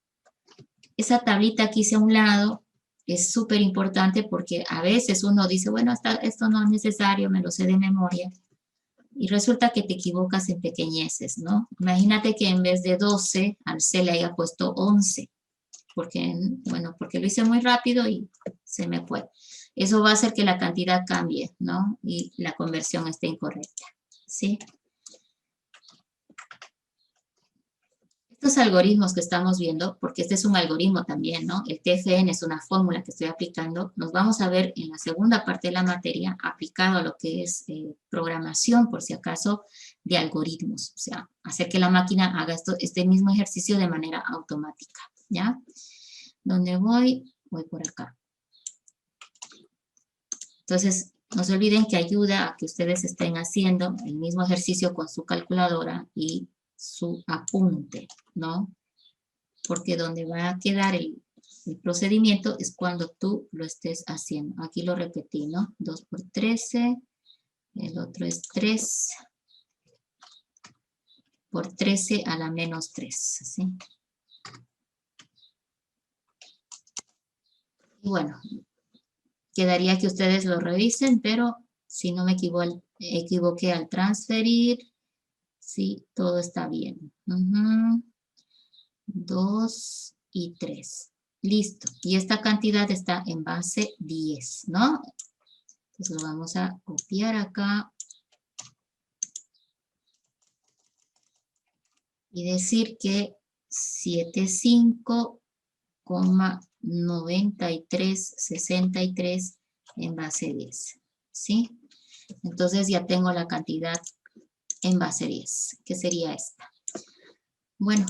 Esa tablita que hice a un lado es súper importante porque a veces uno dice, bueno, esto no es necesario, me lo sé de memoria. Y resulta que te equivocas en pequeñeces, ¿no? Imagínate que en vez de 12 al C le haya puesto 11. Porque lo hice muy rápido y se me fue. Eso va a hacer que la cantidad cambie, ¿no? Y la conversión esté incorrecta, ¿sí? Estos algoritmos que estamos viendo, porque este es un algoritmo también, ¿no? El TFN es una fórmula que estoy aplicando. Nos vamos a ver en la segunda parte de la materia aplicado a lo que es programación, por si acaso, de algoritmos. O sea, hacer que la máquina haga este mismo ejercicio de manera automática, ¿ya? ¿Dónde voy? Voy por acá. Entonces, no se olviden que ayuda a que ustedes estén haciendo el mismo ejercicio con su calculadora y su apunte, ¿no? Porque donde va a quedar el procedimiento es cuando tú lo estés haciendo. Aquí lo repetí, ¿no? 2 por 13, el otro es 3 por 13 a la menos 3, ¿sí? Y bueno, quedaría que ustedes lo revisen, pero si no me equivoqué al transferir, sí, todo está bien. 2 y 3. Listo. Y esta cantidad está en base 10, ¿no? Entonces lo vamos a copiar acá. Y decir que 75,9363 en base 10. ¿Sí? Entonces ya tengo la cantidad en base 10, que sería esta. Bueno,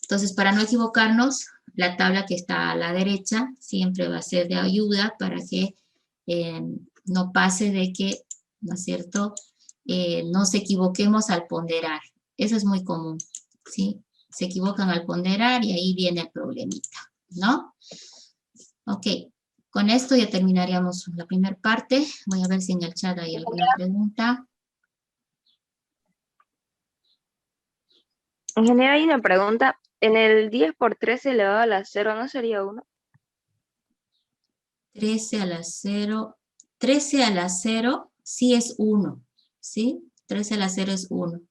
entonces para no equivocarnos, la tabla que está a la derecha siempre va a ser de ayuda para que no pase de que, ¿no es cierto?, nos equivoquemos al ponderar. Eso es muy común, ¿sí? Se equivocan al ponderar y ahí viene el problemita, ¿no? Ok, con esto ya terminaríamos la primera parte. Voy a ver si en el chat hay alguna pregunta. Ingeniero, hay una pregunta. ¿En el 10 por 13 elevado a la 0 no sería 1? 13 a la 0. 13 a la 0 sí es 1, ¿sí? 13 a la 0 es 1.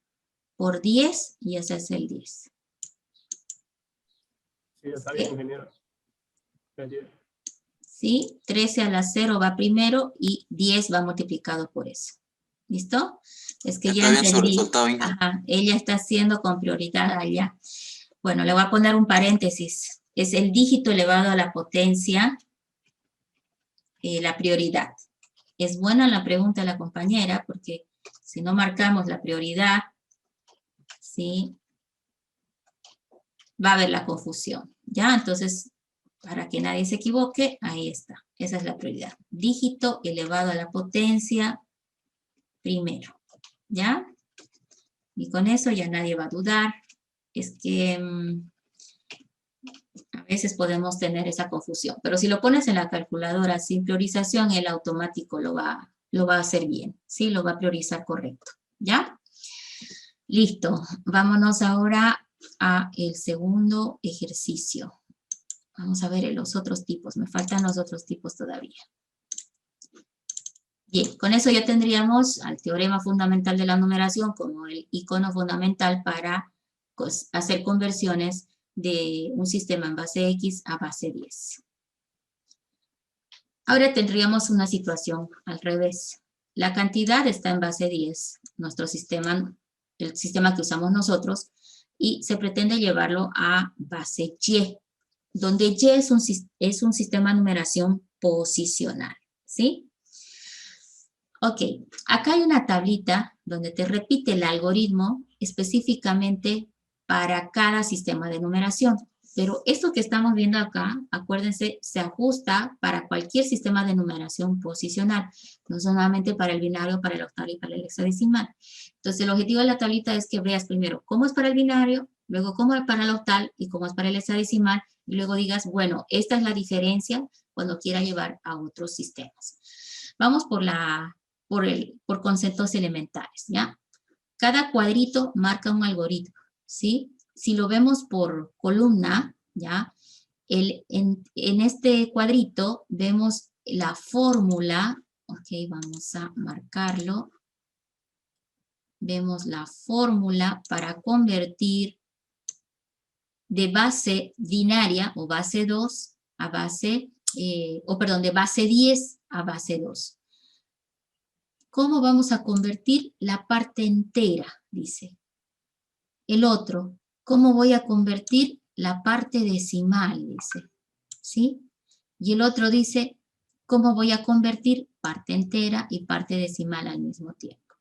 Por 10 ya se hace el 10. Sí, está bien, ingeniero. ¿Sí? 13 a la 0 va primero y 10 va multiplicado por eso. ¿Listo? Es que ya Está bien entendí. resultado, ingeniero. Ajá, ella está haciendo con prioridad allá. Bueno, le voy a poner un paréntesis. Es el dígito elevado a la potencia, la prioridad. Es buena la pregunta de la compañera porque si no marcamos la prioridad, ¿sí?, va a haber la confusión. ¿Ya? Entonces, para que nadie se equivoque, ahí está. Esa es la prioridad. Dígito elevado a la potencia primero. ¿Ya? Y con eso ya nadie va a dudar. Es que a veces podemos tener esa confusión. Pero si lo pones en la calculadora sin priorización, el automático lo va a hacer bien. ¿Sí? Lo va a priorizar correcto. ¿Ya? Listo. Vámonos ahora a el segundo ejercicio. Vamos a ver los otros tipos. Me faltan los otros tipos todavía. Bien, con eso ya tendríamos al teorema fundamental de la numeración como el icono fundamental para hacer conversiones de un sistema en base X a base 10. Ahora tendríamos una situación al revés. La cantidad está en base 10, nuestro sistema, el sistema que usamos nosotros, y se pretende llevarlo a base Y, donde Y es un sistema de numeración posicional, ¿sí? Ok, acá hay una tablita donde te repite el algoritmo específicamente para cada sistema de numeración. Pero esto que estamos viendo acá, acuérdense, se ajusta para cualquier sistema de numeración posicional, no solamente para el binario, para el octal y para el hexadecimal. Entonces, el objetivo de la tablita es que veas primero cómo es para el binario, luego cómo es para el octal y cómo es para el hexadecimal, y luego digas, bueno, esta es la diferencia cuando quiera llevar a otros sistemas. Vamos por conceptos elementales, ¿ya? Cada cuadrito marca un algoritmo, ¿sí? Si lo vemos por columna, ¿ya? En este cuadrito vemos la fórmula, ok, vamos a marcarlo. Vemos la fórmula para convertir de base binaria o base 2 a base, de base 10 a base 2. ¿Cómo vamos a convertir la parte entera? Dice. El otro, ¿cómo voy a convertir la parte decimal? Dice. ¿Sí? Y el otro dice, ¿cómo voy a convertir parte entera y parte decimal al mismo tiempo?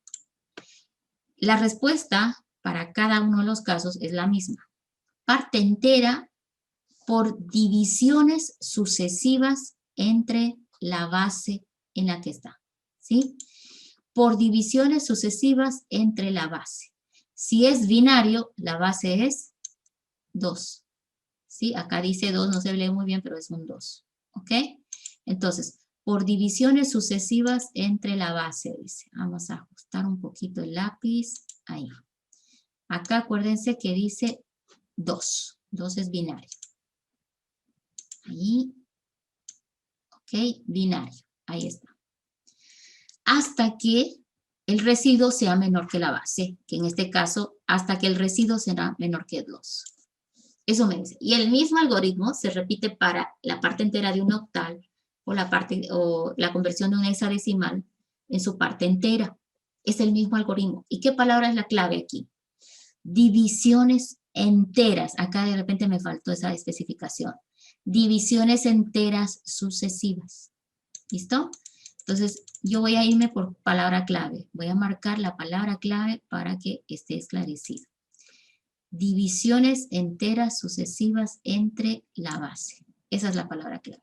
La respuesta para cada uno de los casos es la misma. Parte entera por divisiones sucesivas entre la base en la que está. ¿Sí? Por divisiones sucesivas entre la base. Si es binario, la base es 2. ¿Sí? Acá dice 2, no se lee muy bien, pero es un 2. ¿Ok? Entonces, por divisiones sucesivas entre la base, dice. Vamos a ajustar un poquito el lápiz. Ahí. Acá acuérdense que dice 2. 2 es binario. Ahí. Ok, binario. Ahí está. Hasta que el residuo sea menor que la base, que en este caso, hasta que el residuo será menor que 2. Eso me dice. Y el mismo algoritmo se repite para la parte entera de un octal o la conversión de un hexadecimal en su parte entera. Es el mismo algoritmo. ¿Y qué palabra es la clave aquí? Divisiones enteras. Acá de repente me faltó esa especificación. Divisiones enteras sucesivas. ¿Listo? Entonces, yo voy a irme por palabra clave. Voy a marcar la palabra clave para que esté esclarecido. Divisiones enteras sucesivas entre la base. Esa es la palabra clave.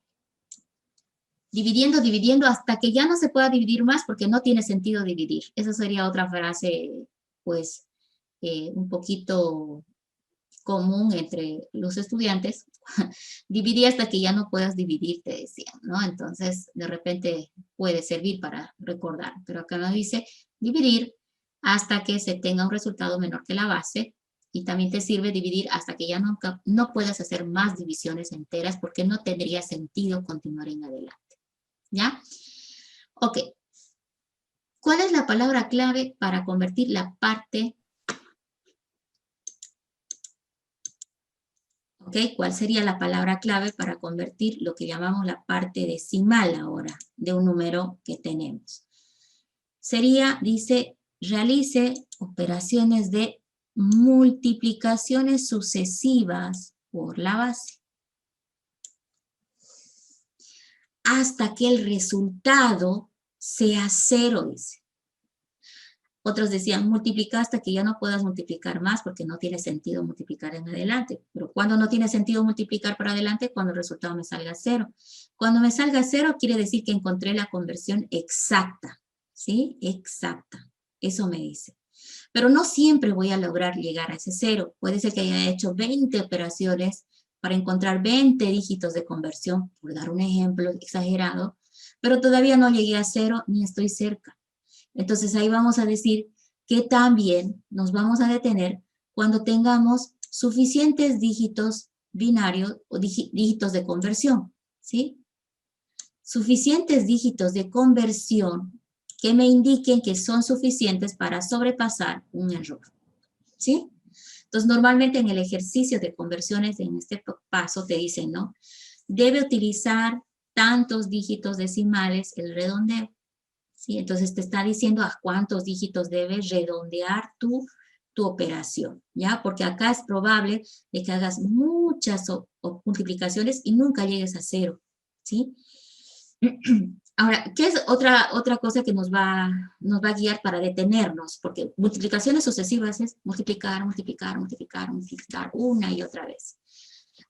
Dividiendo, dividiendo, hasta que ya no se pueda dividir más porque no tiene sentido dividir. Esa sería otra frase, pues, un poquito común entre los estudiantes. Dividir hasta que ya no puedas dividir, te decían, ¿no? Entonces, de repente puede servir para recordar. Pero acá nos dice dividir hasta que se tenga un resultado menor que la base. Y también te sirve dividir hasta que ya no puedas hacer más divisiones enteras porque no tendría sentido continuar en adelante. ¿Ya? Ok. ¿Cuál es la palabra clave para convertir la parte? Ok, ¿cuál sería la palabra clave para convertir lo que llamamos la parte decimal ahora de un número que tenemos? Sería, dice, realice operaciones de multiplicaciones sucesivas por la base hasta que el resultado sea 0, dice. Otros decían multiplicar hasta que ya no puedas multiplicar más porque no tiene sentido multiplicar en adelante. Pero ¿cuándo no tiene sentido multiplicar para adelante? Cuando el resultado me salga 0. Cuando me salga 0 quiere decir que encontré la conversión exacta. ¿Sí? Exacta. Eso me dice. Pero no siempre voy a lograr llegar a ese 0. Puede ser que haya hecho 20 operaciones para encontrar 20 dígitos de conversión, por dar un ejemplo exagerado, pero todavía no llegué a 0 ni estoy cerca. Entonces ahí vamos a decir que también nos vamos a detener cuando tengamos suficientes dígitos binarios o dígitos de conversión, ¿sí? Suficientes dígitos de conversión que me indiquen que son suficientes para sobrepasar un error, ¿sí? Entonces, normalmente en el ejercicio de conversiones, en este paso te dicen, ¿no? Debe utilizar tantos dígitos decimales el redondeo, ¿sí? Entonces te está diciendo a cuántos dígitos debes redondear tu operación, ¿ya? Porque acá es probable de que hagas muchas multiplicaciones y nunca llegues a 0, ¿sí? Ahora, ¿qué es otra cosa que nos va a guiar para detenernos? Porque multiplicaciones sucesivas es multiplicar, multiplicar, multiplicar, multiplicar una y otra vez.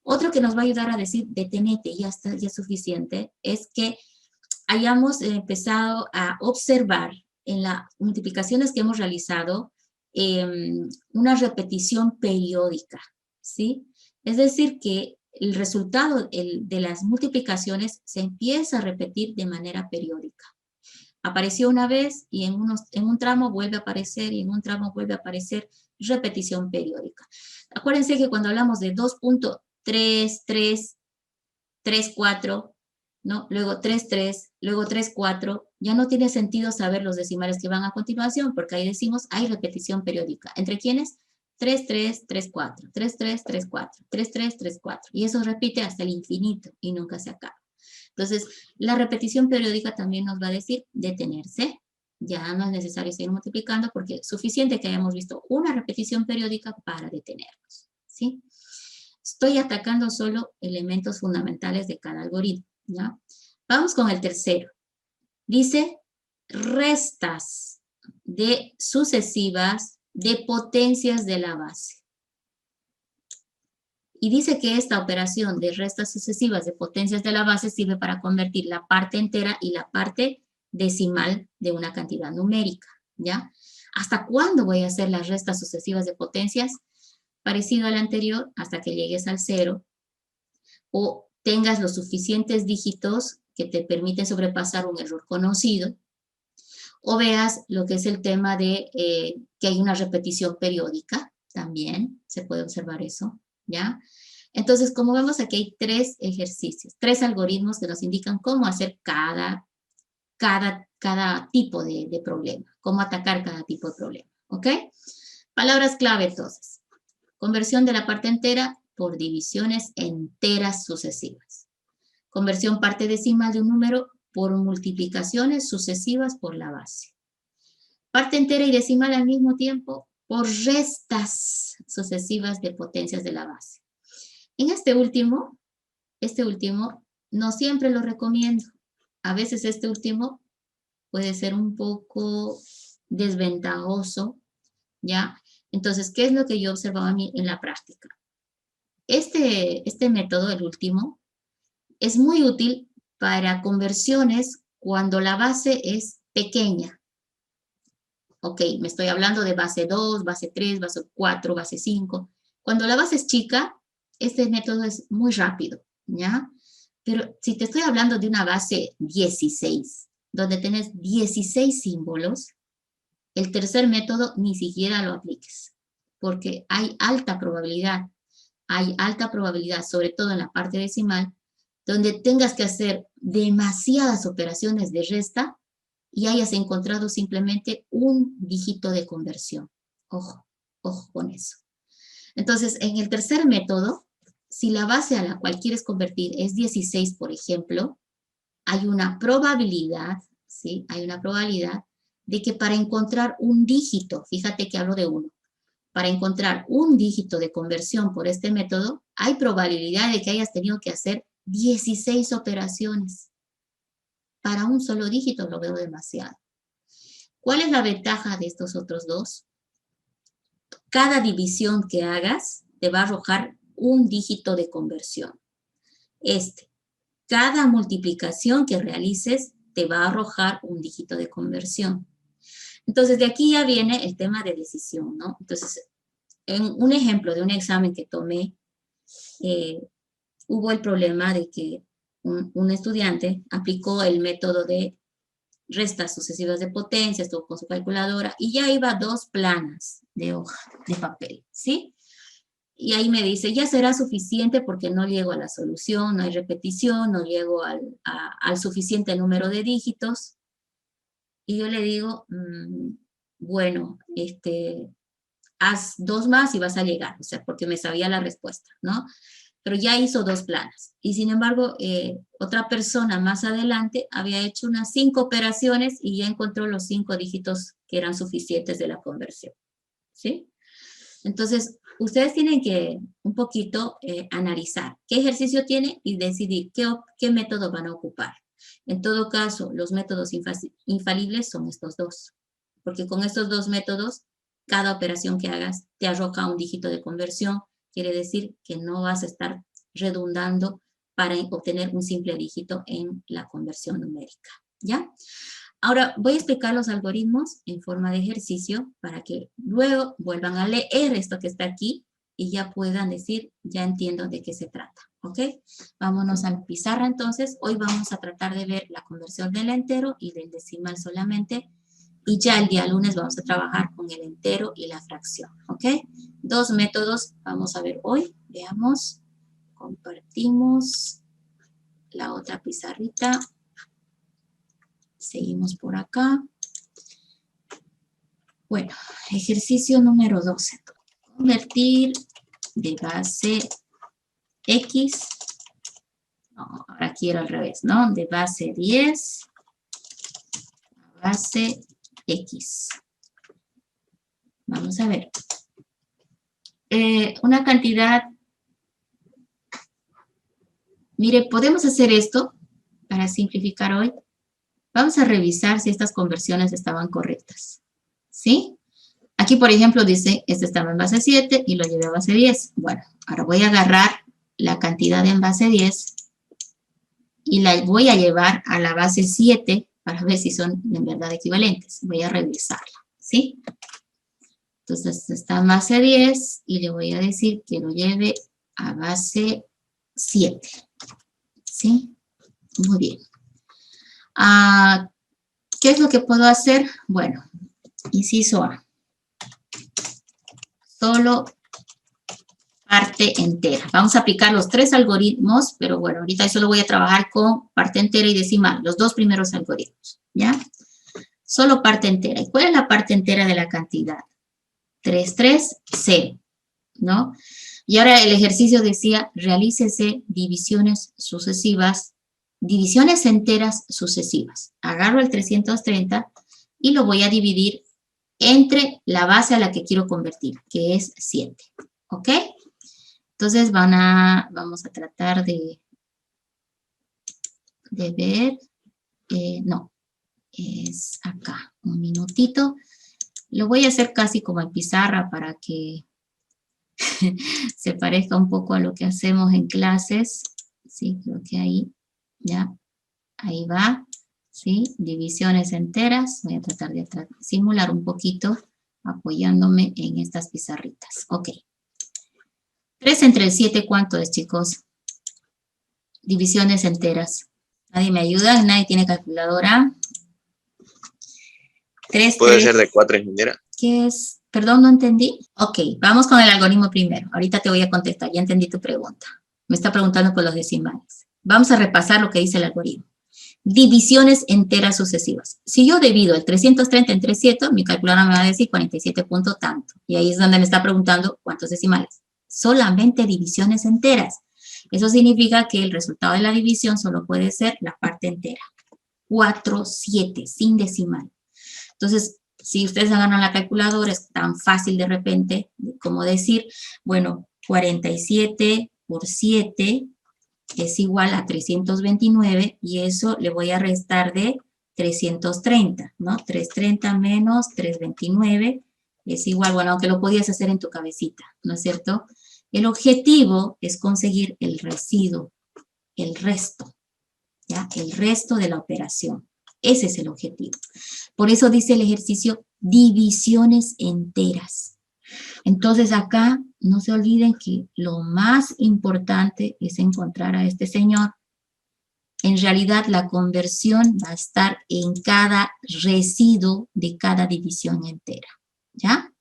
Otro que nos va a ayudar a decir, detenete, ya está, ya es suficiente, es que hayamos empezado a observar en las multiplicaciones que hemos realizado una repetición periódica, ¿sí? Es decir, que el resultado de las multiplicaciones se empieza a repetir de manera periódica. Apareció una vez y en un tramo vuelve a aparecer y en un tramo vuelve a aparecer, repetición periódica. Acuérdense que cuando hablamos de 2.3334, ¿no? Luego 3.3, luego 3.4, ya no tiene sentido saber los decimales que van a continuación, porque ahí decimos, hay repetición periódica. ¿Entre quiénes? 3.3, 3.4, 3.3, 3.4, 3.3, 3.4. Y eso repite hasta el infinito y nunca se acaba. Entonces, la repetición periódica también nos va a decir detenerse. Ya no es necesario seguir multiplicando porque es suficiente que hayamos visto una repetición periódica para detenernos, ¿sí? Estoy atacando solo elementos fundamentales de cada algoritmo, ¿ya? Vamos con el tercero. Dice restas de sucesivas de potencias de la base. Y dice que esta operación de restas sucesivas de potencias de la base sirve para convertir la parte entera y la parte decimal de una cantidad numérica, ¿ya? ¿Hasta cuándo voy a hacer las restas sucesivas de potencias? Parecido al anterior, hasta que llegues al 0, o tengas los suficientes dígitos que te permiten sobrepasar un error conocido, o veas lo que es el tema de que hay una repetición periódica, también se puede observar eso, ¿ya? Entonces, como vemos aquí hay 3 ejercicios, 3 algoritmos que nos indican cómo hacer cada tipo de problema, cómo atacar cada tipo de problema, ¿ok? Palabras clave entonces. Conversión de la parte entera por divisiones enteras sucesivas. Conversión parte decimal de un número por multiplicaciones sucesivas por la base. Parte entera y decimal al mismo tiempo por restas sucesivas de potencias de la base. En este último no siempre lo recomiendo. A veces este último puede ser un poco desventajoso, ¿ya? Entonces, ¿qué es lo que yo observaba a mí en la práctica? Este método, el último, es muy útil para conversiones cuando la base es pequeña. Ok, me estoy hablando de base 2, base 3, base 4, base 5. Cuando la base es chica, este método es muy rápido, ¿ya? Pero si te estoy hablando de una base 16, donde tenés 16 símbolos, el tercer método ni siquiera lo apliques, porque hay alta probabilidad, sobre todo en la parte decimal, donde tengas que hacer demasiadas operaciones de resta y hayas encontrado simplemente un dígito de conversión. Ojo, ojo con eso. Entonces, en el tercer método, si la base a la cual quieres convertir es 16, por ejemplo, hay una probabilidad, ¿sí? Hay una probabilidad de que para encontrar un dígito, fíjate que hablo de 1, para encontrar un dígito de conversión por este método, hay probabilidad de que hayas tenido que hacer 16 operaciones. Para un solo dígito lo veo demasiado. ¿Cuál es la ventaja de estos otros dos? Cada división que hagas te va a arrojar un dígito de conversión. Cada multiplicación que realices te va a arrojar un dígito de conversión. Entonces, de aquí ya viene el tema de decisión, ¿no? Entonces, en un ejemplo de un examen que tomé, hubo el problema de que un estudiante aplicó el método de restas sucesivas de potencia, estuvo con su calculadora y ya iba 2 planas de hoja de papel, ¿sí? Y ahí me dice, ya será suficiente porque no llego a la solución, no hay repetición, no llego al suficiente número de dígitos. Y yo le digo, bueno, haz 2 más y vas a llegar, o sea, porque me sabía la respuesta, ¿no? Pero ya hizo 2 planas. Y sin embargo, otra persona más adelante había hecho unas 5 operaciones y ya encontró los 5 dígitos que eran suficientes de la conversión, ¿sí? Entonces, ustedes tienen que un poquito analizar qué ejercicio tiene y decidir qué método van a ocupar. En todo caso, los métodos infalibles son estos 2, porque con estos 2 métodos, cada operación que hagas te arroja un dígito de conversión. Quiere decir que no vas a estar redundando para obtener un simple dígito en la conversión numérica, ¿ya? Ahora voy a explicar los algoritmos en forma de ejercicio para que luego vuelvan a leer esto que está aquí y ya puedan decir, ya entiendo de qué se trata, ¿ok? Vámonos a la pizarra entonces. Hoy vamos a tratar de ver la conversión del entero y del decimal solamente. Y ya el día lunes vamos a trabajar con el entero y la fracción, ¿ok? 2 métodos vamos a ver hoy. Veamos, compartimos la otra pizarrita. Seguimos por acá. Bueno, ejercicio número 12. Convertir de base X. No, ahora quiero al revés, ¿no? De base 10 a base X. Vamos a ver. Una cantidad. Mire, podemos hacer esto para simplificar hoy. Vamos a revisar si estas conversiones estaban correctas. ¿Sí? Aquí, por ejemplo, dice, este estaba en base 7 y lo llevé a base 10. Bueno, ahora voy a agarrar la cantidad en base 10 y la voy a llevar a la base 7 para ver si son en verdad equivalentes. Voy a revisarla, ¿sí? Entonces, está en base 10 y le voy a decir que lo lleve a base 7. ¿Sí? Muy bien. ¿Qué es lo que puedo hacer? Bueno, inciso A. Solo parte entera. Vamos a aplicar los 3 algoritmos, pero bueno, ahorita solo voy a trabajar con parte entera y decimal, los 2 primeros algoritmos, ¿ya? Solo parte entera. ¿Y cuál es la parte entera de la cantidad? 3, 3, 0. ¿no? Y ahora el ejercicio decía, realícese divisiones sucesivas, divisiones enteras sucesivas. Agarro el 330 y lo voy a dividir entre la base a la que quiero convertir, que es 7, ¿ok? Entonces vamos a tratar de ver, no, es acá, un minutito. Lo voy a hacer casi como en pizarra para que se parezca un poco a lo que hacemos en clases. Sí, creo que ahí, ya, ahí va, ¿sí? Divisiones enteras. Voy a tratar de simular un poquito apoyándome en estas pizarritas. Ok. 3 entre el 7, ¿cuánto es, chicos? Divisiones enteras. ¿Nadie me ayuda? ¿Nadie tiene calculadora? 3, Puede ser de 4, ingeniera. ¿Qué es? Perdón, no entendí. Ok, vamos con el algoritmo primero. Ahorita te voy a contestar, ya entendí tu pregunta. Me está preguntando por los decimales. Vamos a repasar lo que dice el algoritmo. Divisiones enteras sucesivas. Si yo divido el 330 entre 7, mi calculadora me va a decir 47 punto tanto. Y ahí es donde me está preguntando cuántos decimales. Solamente divisiones enteras. Eso significa que el resultado de la división solo puede ser la parte entera. 4, 7, sin decimal. Entonces, si ustedes agarran la calculadora, es tan fácil de repente como decir, bueno, 47 por 7 es igual a 329 y eso le voy a restar de 330, ¿no? 330 menos 329 es igual, bueno, aunque lo podías hacer en tu cabecita, ¿no es cierto? El objetivo es conseguir el residuo, el resto, ¿ya? El resto de la operación. Ese es el objetivo. Por eso dice el ejercicio divisiones enteras. Entonces acá no se olviden que lo más importante es encontrar a este señor. En realidad la conversión va a estar en cada residuo de cada división entera. ¿Ya?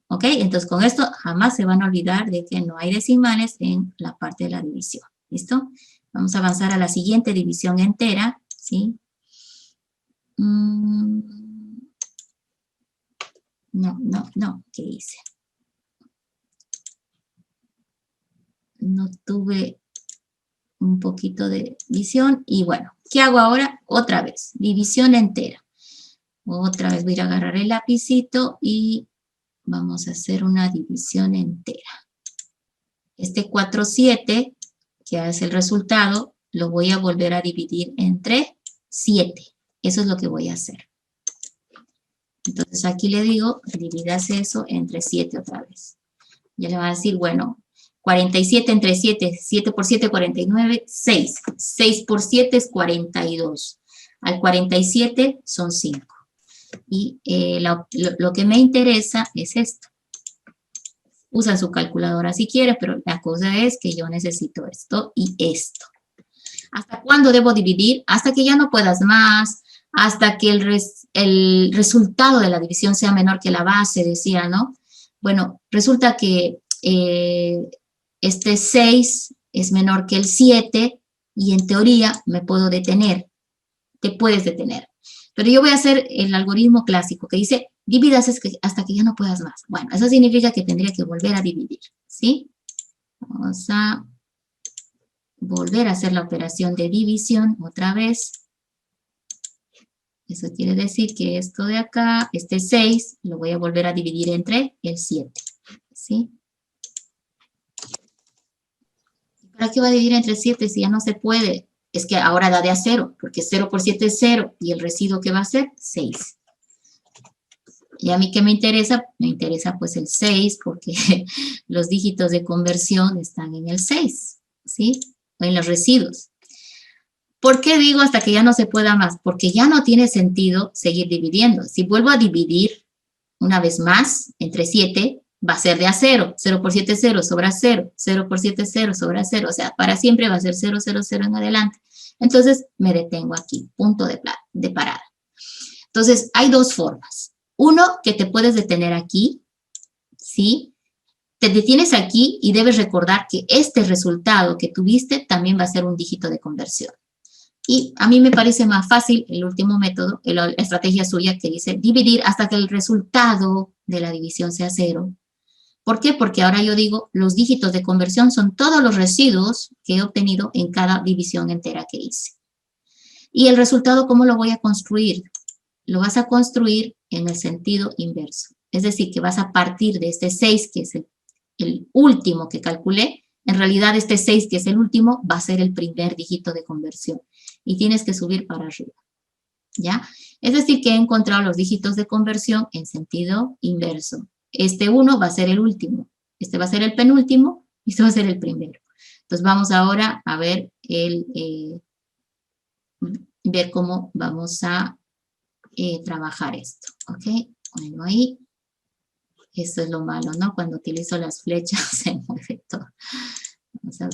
¿Ok? Entonces con esto jamás se van a olvidar de que no hay decimales en la parte de la división. ¿Listo? Vamos a avanzar a la siguiente división entera. ¿Sí? No, ¿qué hice? No tuve un poquito de visión y bueno, ¿qué hago ahora? Otra vez, división entera. Otra vez voy a ir a agarrar el lapicito y vamos a hacer una división entera. Este 4, 7, que es el resultado, lo voy a volver a dividir entre 7. Eso es lo que voy a hacer. Entonces aquí le digo, divídase eso entre 7 otra vez. Ya le va a decir, bueno, 47 entre 7, 7 por 7, 49, 6. 6 por 7 es 42. Al 47 son 5. Y lo que me interesa es esto. Usa su calculadora si quiere, pero la cosa es que yo necesito esto y esto. ¿Hasta cuándo debo dividir? Hasta que ya no puedas más, hasta que el resultado de la división sea menor que la base, decía, ¿no? Bueno, resulta que este 6 es menor que el 7 y en teoría me puedo detener. Te puedes detener. Pero yo voy a hacer el algoritmo clásico que dice, dividas hasta que ya no puedas más. Bueno, eso significa que tendría que volver a dividir, ¿sí? Vamos a volver a hacer la operación de división otra vez. Eso quiere decir que esto de acá, este 6, lo voy a volver a dividir entre el 7, ¿sí? ¿Para qué va a dividir entre 7 si ya no se puede? Es que ahora da de a 0, porque 0 por 7 es 0, y el residuo que va a ser 6. Y a mí, ¿qué me interesa? Me interesa pues el 6, porque los dígitos de conversión están en el 6, ¿sí? O en los residuos. ¿Por qué digo hasta que ya no se pueda más? Porque ya no tiene sentido seguir dividiendo. Si vuelvo a dividir una vez más entre 7, va a ser de a 0. 0 por 7 es 0, sobra 0. 0 por 7 es 0, sobra 0. O sea, para siempre va a ser 0, 0, 0 en adelante. Entonces, me detengo aquí, punto de parada. Entonces, hay dos formas. Uno, que te puedes detener aquí, ¿sí? Te detienes aquí y debes recordar que este resultado que tuviste también va a ser un dígito de conversión. Y a mí me parece más fácil el último método, la estrategia suya que dice dividir hasta que el resultado de la división sea 0. ¿Por qué? Porque ahora yo digo, los dígitos de conversión son todos los residuos que he obtenido en cada división entera que hice. Y el resultado, ¿cómo lo voy a construir? Lo vas a construir en el sentido inverso. Es decir, que vas a partir de este 6, que es el último que calculé. En realidad, este 6, que es el último, va a ser el primer dígito de conversión. Y tienes que subir para arriba. ¿Ya? Es decir, que he encontrado los dígitos de conversión en sentido inverso. Este 1 va a ser el último. Este va a ser el penúltimo. Y este va a ser el primero. Entonces, vamos ahora a ver ver cómo vamos a trabajar esto, ¿ok? Bueno, ahí, esto es lo malo, ¿no? Cuando utilizo las flechas se mueve todo. Vamos a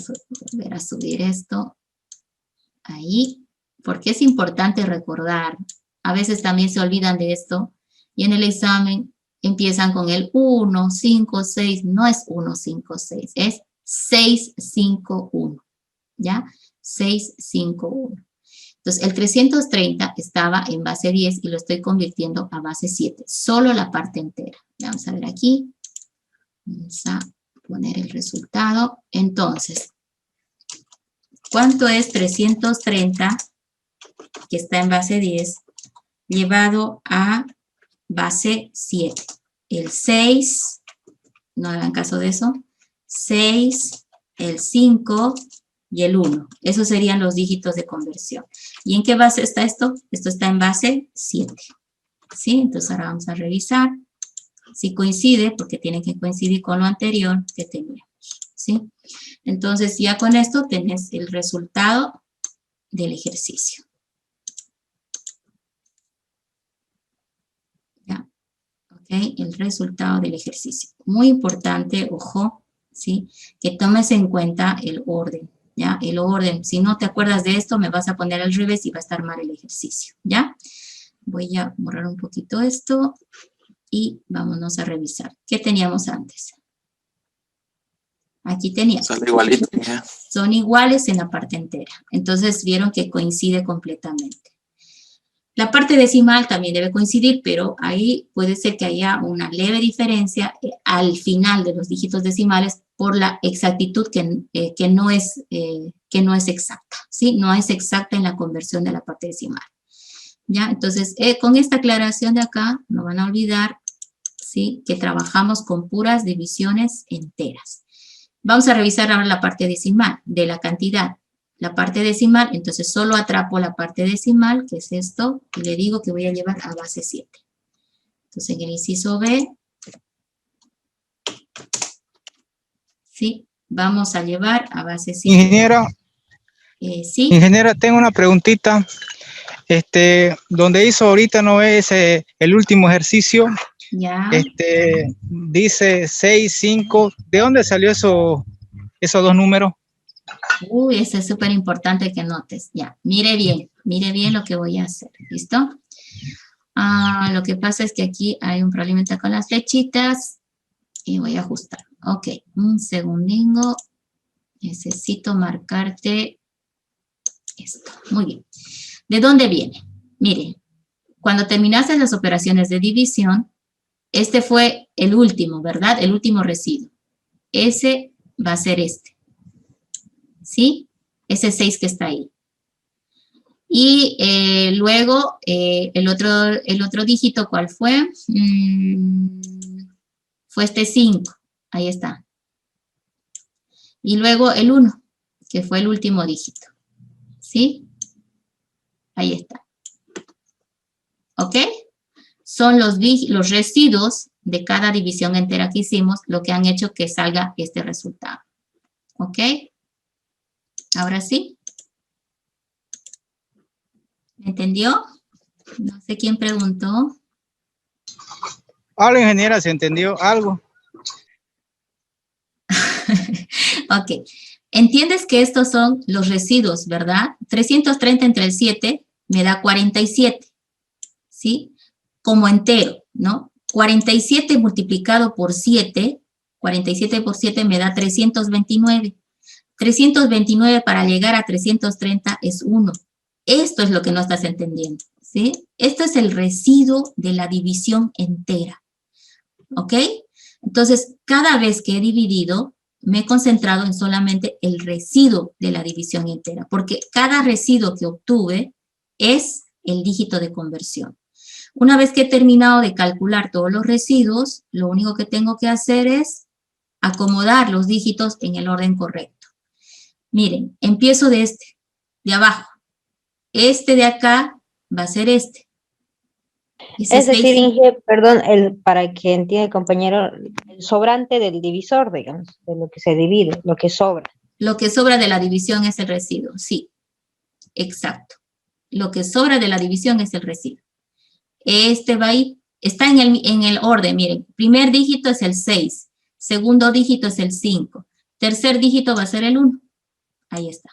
volver a subir esto. Ahí, porque es importante recordar, a veces también se olvidan de esto, y en el examen empiezan con el 1, 5, 6, no es 1, 5, 6, es 6, 5, 1, ¿ya? 6, 5, 1. Entonces, el 330 estaba en base 10 y lo estoy convirtiendo a base 7. Solo la parte entera. Vamos a ver aquí. Vamos a poner el resultado. Entonces, ¿cuánto es 330 que está en base 10 llevado a base 7? El 6, no hagan caso de eso, 6, el 5 y el 1. Esos serían los dígitos de conversión. ¿Y en qué base está esto? Esto está en base 7. ¿Sí? Entonces ahora vamos a revisar si coincide, porque tiene que coincidir con lo anterior que teníamos. ¿Sí? Entonces ya con esto tenés el resultado del ejercicio. ¿Ya? ¿Ok? El resultado del ejercicio. Muy importante, ojo, ¿sí? Que tomes en cuenta el orden. ¿Ya? El orden, si no te acuerdas de esto, me vas a poner al revés y va a estar mal el ejercicio, ¿ya? Voy a borrar un poquito esto y vámonos a revisar. ¿Qué teníamos antes? Aquí teníamos. Sale igualito. Ya. Son iguales en la parte entera. Entonces vieron que coincide completamente. La parte decimal también debe coincidir, pero ahí puede ser que haya una leve diferencia al final de los dígitos decimales por la exactitud que no es exacta, ¿sí? No es exacta en la conversión de la parte decimal. ¿Ya? Entonces, con esta aclaración de acá, no van a olvidar, ¿sí? Que trabajamos con puras divisiones enteras. Vamos a revisar ahora la parte decimal de la cantidad. La parte decimal, entonces solo atrapo la parte decimal, que es esto, y le digo que voy a llevar a base 7. Entonces, en el inciso B, ¿sí? Vamos a llevar a base 7. Ingeniera, ¿sí? ingeniera, tengo una preguntita. Donde hizo ahorita no es el último ejercicio. Ya. Dice 6, 5. ¿De dónde salió esos dos números? Uy, eso es súper importante que notes. Ya, mire bien lo que voy a hacer. ¿Listo? Lo que pasa es que aquí hay un problemita con las flechitas y voy a ajustar. Ok, un segundingo. Necesito marcarte esto. Muy bien. ¿De dónde viene? Mire, cuando terminaste las operaciones de división, este fue el último, ¿verdad? El último residuo. Ese va a ser este. ¿Sí? Ese 6 que está ahí. Y luego, el otro dígito, ¿cuál fue? Fue este 5. Ahí está. Y luego el 1, que fue el último dígito. ¿Sí? Ahí está. ¿Ok? Son los residuos de cada división entera que hicimos lo que han hecho que salga este resultado. ¿Ok? Ahora sí. ¿Me entendió? No sé quién preguntó. Hola, ingeniera, ¿se entendió algo? Ok. ¿Entiendes que estos son los residuos, verdad? 330 entre el 7 me da 47. ¿Sí? Como entero, ¿no? 47 multiplicado por 7, 47 por 7 me da 329. 329 para llegar a 330 es 1. Esto es lo que no estás entendiendo, ¿sí? Esto es el residuo de la división entera, ¿ok? Entonces, cada vez que he dividido, me he concentrado en solamente el residuo de la división entera, porque cada residuo que obtuve es el dígito de conversión. Una vez que he terminado de calcular todos los residuos, lo único que tengo que hacer es acomodar los dígitos en el orden correcto. Miren, empiezo de este, de abajo. Este de acá va a ser este. Ese Es decir, 6. Inge, perdón, para que entienda el compañero, el sobrante del divisor, digamos, de lo que se divide, lo que sobra. Lo que sobra de la división es el residuo, sí, exacto. Lo que sobra de la división es el residuo. Este va ahí, está en el orden, miren, primer dígito es el 6, segundo dígito es el 5, tercer dígito va a ser el 1. Ahí está.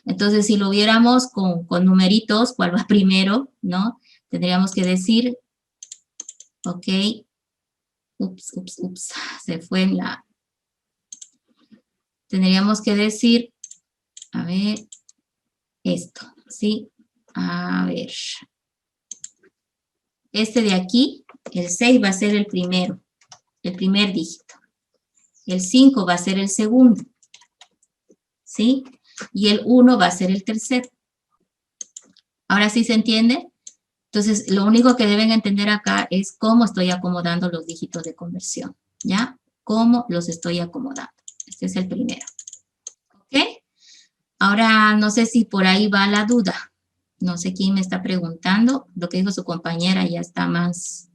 Entonces, si lo viéramos con numeritos, ¿cuál va primero? ¿No? Tendríamos que decir, ok, ups, se fue en la... Tendríamos que decir, a ver, esto, ¿sí? A ver. Este de aquí, el 6 va a ser el primero, el primer dígito. El 5 va a ser el segundo, ¿sí? Y el 1 va a ser el tercero. ¿Ahora sí se entiende? Entonces, lo único que deben entender acá es cómo estoy acomodando los dígitos de conversión, ¿ya? Cómo los estoy acomodando. Este es el primero. ¿Ok? Ahora, no sé si por ahí va la duda. No sé quién me está preguntando. Lo que dijo su compañera ya está más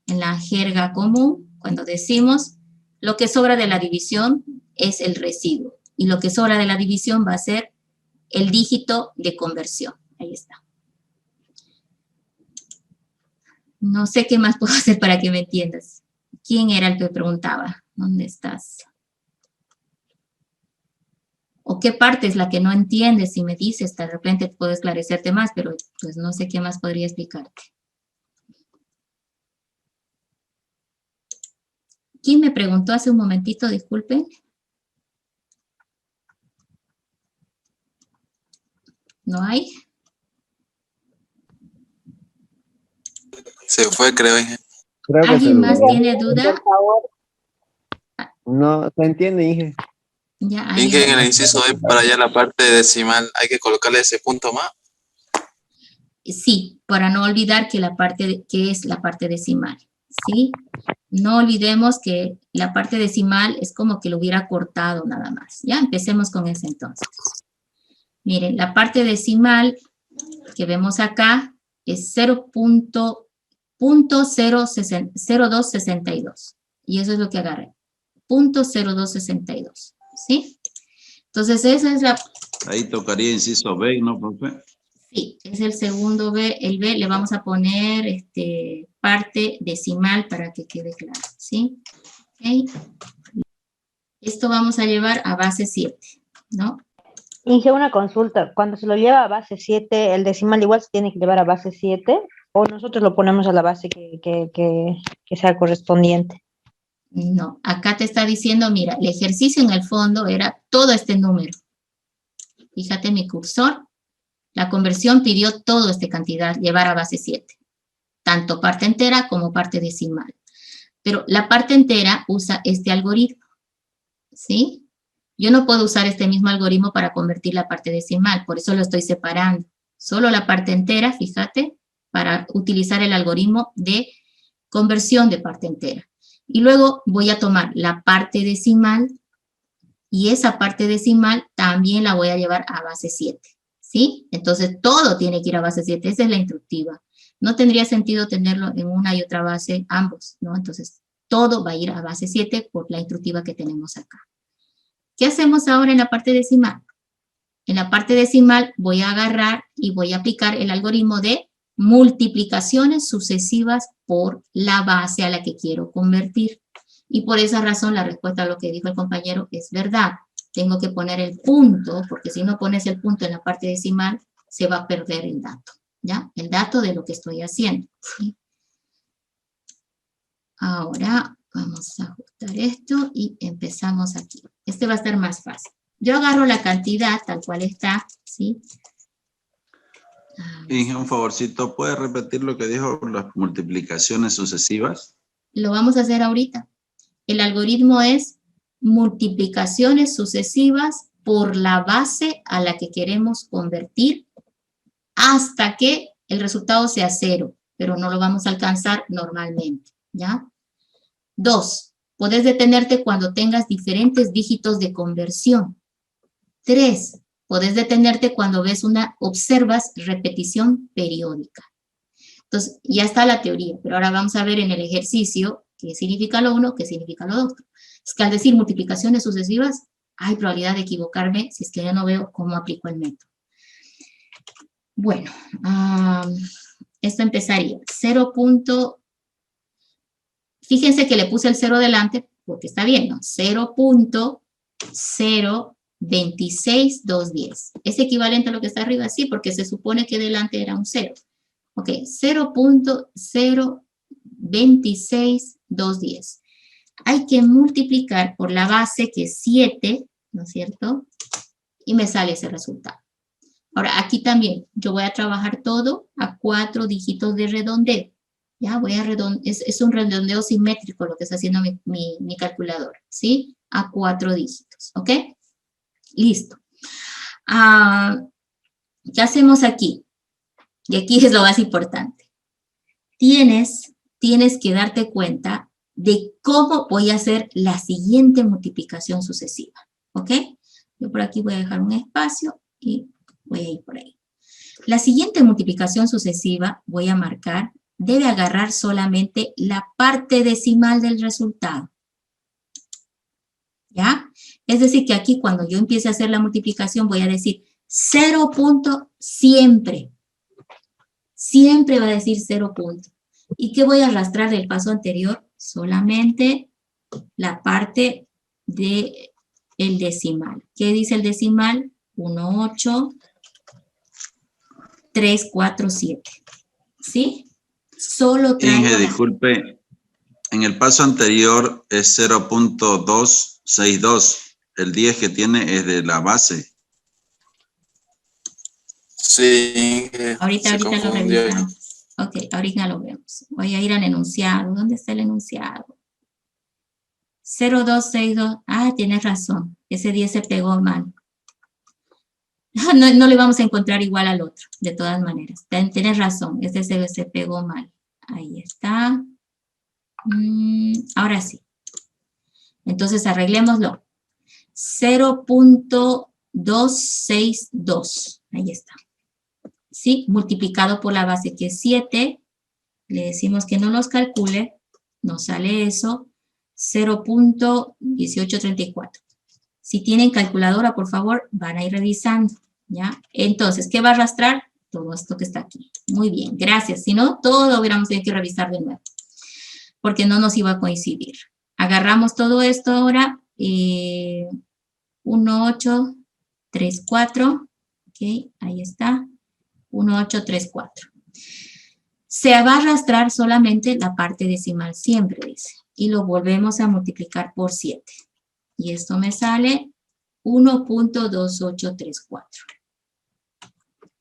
en la jerga común. Cuando decimos, lo que sobra de la división es el residuo. Y lo que sobra de la división va a ser el dígito de conversión. Ahí está. No sé qué más puedo hacer para que me entiendas. ¿Quién era el que preguntaba? ¿Dónde estás? ¿O qué parte es la que no entiendes? Si me dices, de repente puedo esclarecerte más, pero pues no sé qué más podría explicarte. ¿Quién me preguntó hace un momentito? Disculpen. ¿No hay? Se fue, creo, Inge. Creo que ¿Alguien más tiene duda? No, se entiende, Inge. Ya, Inge, en el alguien. inciso E, para allá la parte decimal, hay que colocarle ese punto más. Sí, para no olvidar que que es la parte decimal, ¿sí? No olvidemos que la parte decimal es como que lo hubiera cortado nada más. Ya, empecemos con ese entonces. Miren, la parte decimal que vemos acá es 0.0262. Y eso es lo que agarré. 0.0262, ¿sí? Entonces esa es la... Ahí tocaría inciso B, ¿no, profe? Sí, es el segundo B. El B le vamos a poner parte decimal para que quede claro, ¿sí? Okay. Esto vamos a llevar a base 7, ¿no? Inge, una consulta. Cuando se lo lleva a base 7, ¿el decimal igual se tiene que llevar a base 7? ¿O nosotros lo ponemos a la base que sea correspondiente? No, acá te está diciendo, mira, el ejercicio en el fondo era todo este número. Fíjate mi cursor. La conversión pidió toda esta cantidad, llevar a base 7. Tanto parte entera como parte decimal. Pero la parte entera usa este algoritmo, ¿sí? Yo no puedo usar este mismo algoritmo para convertir la parte decimal, por eso lo estoy separando. Solo la parte entera, fíjate, para utilizar el algoritmo de conversión de parte entera. Y luego voy a tomar la parte decimal y esa parte decimal también la voy a llevar a base 7, ¿sí? Entonces todo tiene que ir a base 7, esa es la instructiva. No tendría sentido tenerlo en una y otra base, ambos, ¿no? Entonces todo va a ir a base 7 por la instructiva que tenemos acá. ¿Qué hacemos ahora en la parte decimal? En la parte decimal voy a agarrar y voy a aplicar el algoritmo de multiplicaciones sucesivas por la base a la que quiero convertir. Y por esa razón la respuesta a lo que dijo el compañero es verdad. Tengo que poner el punto, porque si no pones el punto en la parte decimal, se va a perder el dato, ¿ya? El dato de lo que estoy haciendo, ¿sí? Ahora vamos a ajustar esto y empezamos aquí. Este va a estar más fácil. Yo agarro la cantidad tal cual está, ¿sí? Inge, un favorcito, ¿puede repetir lo que dijo las multiplicaciones sucesivas? Lo vamos a hacer ahorita. el algoritmo es multiplicaciones sucesivas por la base a la que queremos convertir hasta que el resultado sea 0, pero no lo vamos a alcanzar normalmente, ¿ya? 2, puedes detenerte cuando tengas diferentes dígitos de conversión. 3, puedes detenerte cuando observas repetición periódica. Entonces, ya está la teoría, pero ahora vamos a ver en el ejercicio qué significa lo uno, qué significa lo otro. Es que al decir multiplicaciones sucesivas, hay probabilidad de equivocarme si es que yo no veo cómo aplico el método. Bueno, esto empezaría 0. Fíjense que le puse el 0 delante porque está bien, ¿no? 0.026210. ¿Es equivalente a lo que está arriba? Sí, porque se supone que delante era un 0. Ok, 0.026210. Hay que multiplicar por la base que es 7, ¿no es cierto? Y me sale ese resultado. Ahora, aquí también, yo voy a trabajar todo a 4 dígitos de redondeo. Ya, voy a es un redondeo simétrico lo que está haciendo mi calculadora, ¿sí? A 4 dígitos, ¿ok? Listo. ¿Qué hacemos aquí? Y aquí es lo más importante. Tienes que darte cuenta de cómo voy a hacer la siguiente multiplicación sucesiva, ¿ok? Yo por aquí voy a dejar un espacio y voy a ir por ahí. La siguiente multiplicación sucesiva voy a marcar, debe agarrar solamente la parte decimal del resultado. ¿Ya? Es decir, que aquí cuando yo empiece a hacer la multiplicación voy a decir 0 punto siempre. Siempre va a decir 0 punto. ¿Y qué voy a arrastrar del paso anterior? Solamente la parte del decimal. ¿Qué dice el decimal? 18347. ¿Sí? Solo traigo Inge, disculpe, en el paso anterior es 0.262. El 10 que tiene es de la base. Sí, Ahorita lo confundió. revisamos. Ok, ahorita lo vemos. Voy a ir al enunciado. ¿Dónde está el enunciado? 0262. Ah, tienes razón. Ese 10 se pegó mal. No le vamos a encontrar igual al otro, de todas maneras. Tienes razón, ese se pegó mal. Ahí está. Ahora sí. Entonces arreglémoslo. 0.262. Ahí está. ¿Sí? Multiplicado por la base que es 7. Le decimos que no nos calcule. Nos sale eso. 0.1834. Si tienen calculadora, por favor, van a ir revisando, ¿ya? Entonces, ¿qué va a arrastrar? Todo esto que está aquí. Muy bien, gracias. Si no, todo lo hubiéramos tenido que revisar de nuevo, porque no nos iba a coincidir. Agarramos todo esto ahora. 1834. Ok, ahí está. 1834. Se va a arrastrar solamente la parte decimal siempre, dice. Y lo volvemos a multiplicar por 7. Y esto me sale 1.2834.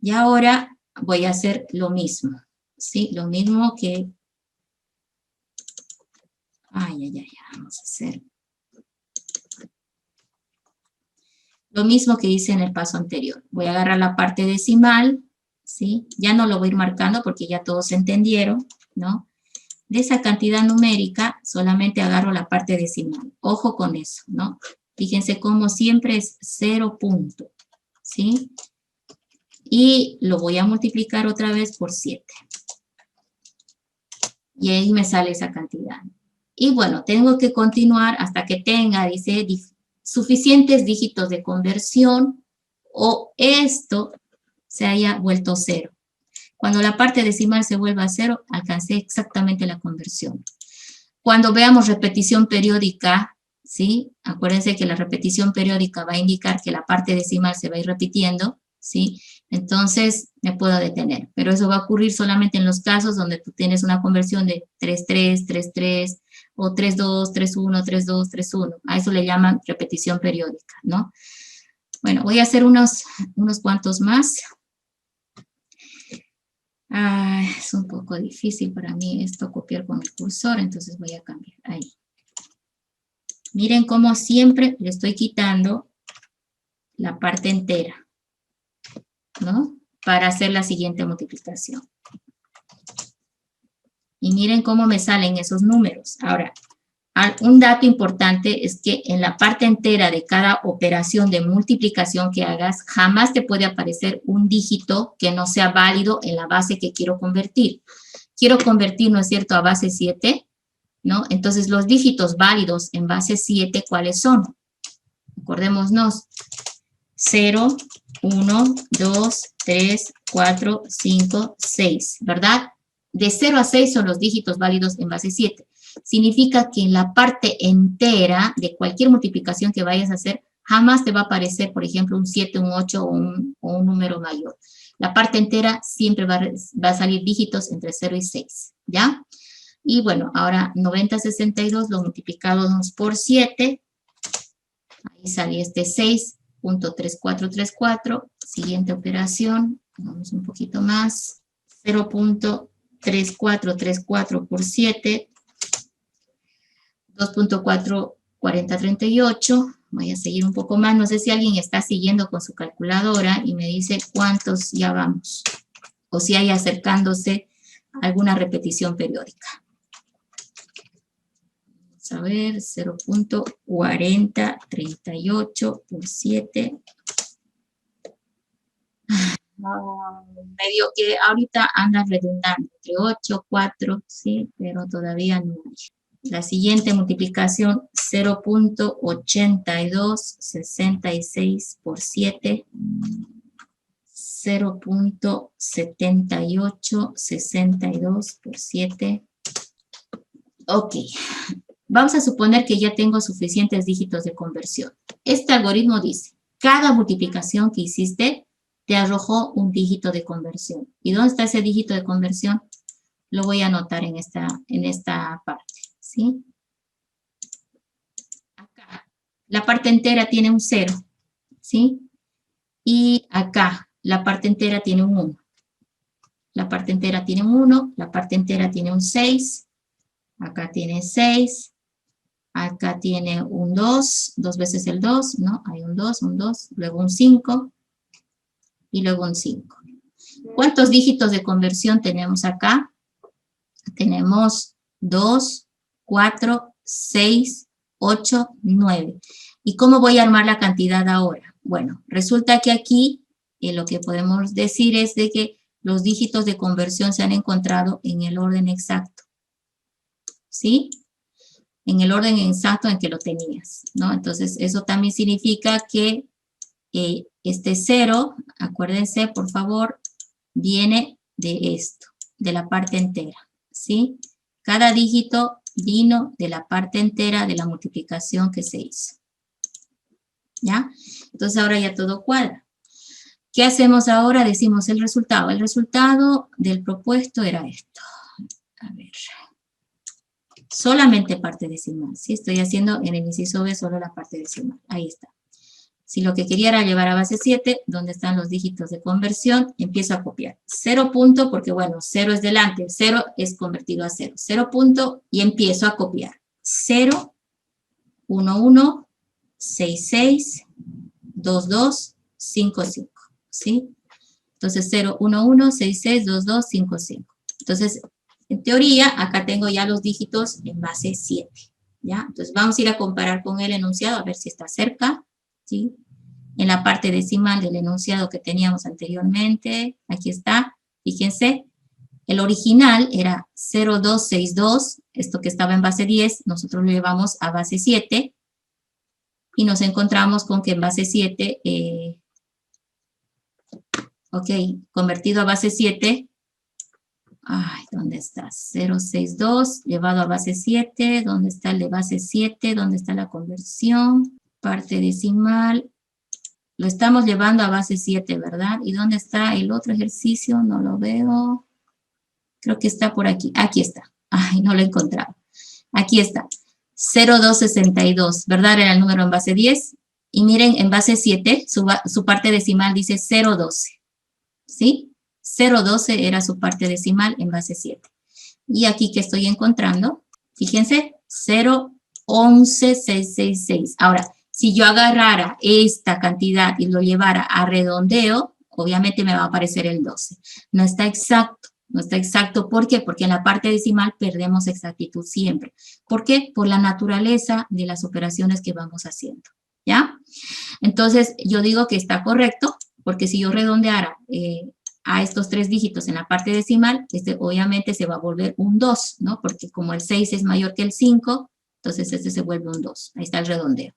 Y ahora voy a hacer lo mismo. ¿Sí? Lo mismo que... Vamos a hacer... Lo mismo que hice en el paso anterior. Voy a agarrar la parte decimal, ¿sí? Ya no lo voy a ir marcando porque ya todos entendieron, ¿no? De esa cantidad numérica, solamente agarro la parte decimal. Ojo con eso, ¿no? Fíjense cómo siempre es 0 punto, ¿sí? Y lo voy a multiplicar otra vez por 7. Y ahí me sale esa cantidad. Y bueno, tengo que continuar hasta que tenga, dice, suficientes dígitos de conversión o esto se haya vuelto 0. Cuando la parte decimal se vuelva a 0, alcancé exactamente la conversión. Cuando veamos repetición periódica, ¿sí? Acuérdense que la repetición periódica va a indicar que la parte decimal se va a ir repitiendo, ¿sí? Entonces me puedo detener. Pero eso va a ocurrir solamente en los casos donde tú tienes una conversión de 3-3, 3-3, o 3-2, 3-1, 3-2, 3-1. A eso le llaman repetición periódica, ¿no? Bueno, voy a hacer unos cuantos más. Es un poco difícil para mí esto copiar con el cursor, entonces voy a cambiar ahí. Miren cómo siempre le estoy quitando la parte entera, ¿no? Para hacer la siguiente multiplicación. Y miren cómo me salen esos números. Ahora, un dato importante es que en la parte entera de cada operación de multiplicación que hagas, jamás te puede aparecer un dígito que no sea válido en la base que quiero convertir. Quiero convertir, ¿no es cierto?, a base 7, ¿no? Entonces, los dígitos válidos en base 7, ¿cuáles son? Acordémonos, 0, 1, 2, 3, 4, 5, 6, ¿verdad? De 0 a 6 son los dígitos válidos en base 7. Significa que en la parte entera de cualquier multiplicación que vayas a hacer, jamás te va a aparecer, por ejemplo, un 7, un 8 o un número mayor. La parte entera siempre va a salir dígitos entre 0 y 6, ¿ya? Y bueno, ahora 9062 lo multiplicamos por 7. Ahí sale este 6.3434. Siguiente operación, vamos un poquito más. 0.3434 por 7. 2.44038. Voy a seguir un poco más. No sé si alguien está siguiendo con su calculadora y me dice cuántos ya vamos. O si hay acercándose alguna repetición periódica. Vamos a ver, 0.4038 por 7. Medio que ahorita anda redundando. Entre 8, 4, sí, pero todavía no hay. La siguiente multiplicación, 0.8266 por 7, 0.7862 por 7. Ok, vamos a suponer que ya tengo suficientes dígitos de conversión. Este algoritmo dice, cada multiplicación que hiciste te arrojó un dígito de conversión. ¿Y dónde está ese dígito de conversión? Lo voy a anotar en esta parte. ¿Sí? Acá, la parte entera tiene un 0, ¿sí? Y acá, la parte entera tiene un 1. La parte entera tiene un 1, la parte entera tiene un 6, acá tiene 6, acá tiene un 2, 2 veces el 2, ¿no? Hay un 2, luego un 5 y luego un 5. ¿Cuántos dígitos de conversión tenemos acá? Tenemos 2, 4, 6, 8, 9. ¿Y cómo voy a armar la cantidad ahora? Bueno, resulta que aquí lo que podemos decir es de que los dígitos de conversión se han encontrado en el orden exacto. ¿Sí? En el orden exacto en que lo tenías, ¿no? Entonces, eso también significa que este 0, acuérdense, por favor, viene de esto, de la parte entera, ¿sí? Cada dígito vino de la parte entera de la multiplicación que se hizo. ¿Ya? Entonces ahora ya todo cuadra. ¿Qué hacemos ahora? Decimos el resultado. El resultado del propuesto era esto. A ver. Solamente parte decimal. ¿Sí? Estoy haciendo en el inciso B solo la parte decimal. Ahí está. Si lo que quería era llevar a base 7, donde están los dígitos de conversión, empiezo a copiar. 0 punto, porque bueno, 0 es delante, 0 es convertido a 0. 0 punto y empiezo a copiar. 0, 1, 1, 6, 6, 2, 2, 5, 5. ¿Sí? Entonces 0, 1, 1, 6, 6, 2, 2, 5, 5. Entonces, en teoría, acá tengo ya los dígitos en base 7. ¿Ya? Entonces vamos a ir a comparar con el enunciado a ver si está cerca. ¿Sí? En la parte decimal del enunciado que teníamos anteriormente, aquí está, fíjense, el original era 0262, esto que estaba en base 10, nosotros lo llevamos a base 7, y nos encontramos con que en base 7, convertido a base 7, ¿dónde está? 062, llevado a base 7, ¿dónde está el de base 7? ¿Dónde está la conversión? Parte decimal, lo estamos llevando a base 7, ¿verdad? ¿Y dónde está el otro ejercicio? No lo veo. Creo que está por aquí. Aquí está. Ay, no lo he encontrado. Aquí está. 0262, ¿verdad? Era el número en base 10. Y miren, en base 7, su parte decimal dice 012. ¿Sí? 012 era su parte decimal en base 7. Y aquí que estoy encontrando, fíjense, 0 11,666. Ahora, si yo agarrara esta cantidad y lo llevara a redondeo, obviamente me va a aparecer el 12. No está exacto. No está exacto. ¿Por qué? Porque en la parte decimal perdemos exactitud siempre. ¿Por qué? Por la naturaleza de las operaciones que vamos haciendo. ¿Ya? Entonces, yo digo que está correcto, porque si yo redondeara a estos 3 dígitos en la parte decimal, obviamente se va a volver un 2, ¿no? Porque como el 6 es mayor que el 5, entonces este se vuelve un 2. Ahí está el redondeo.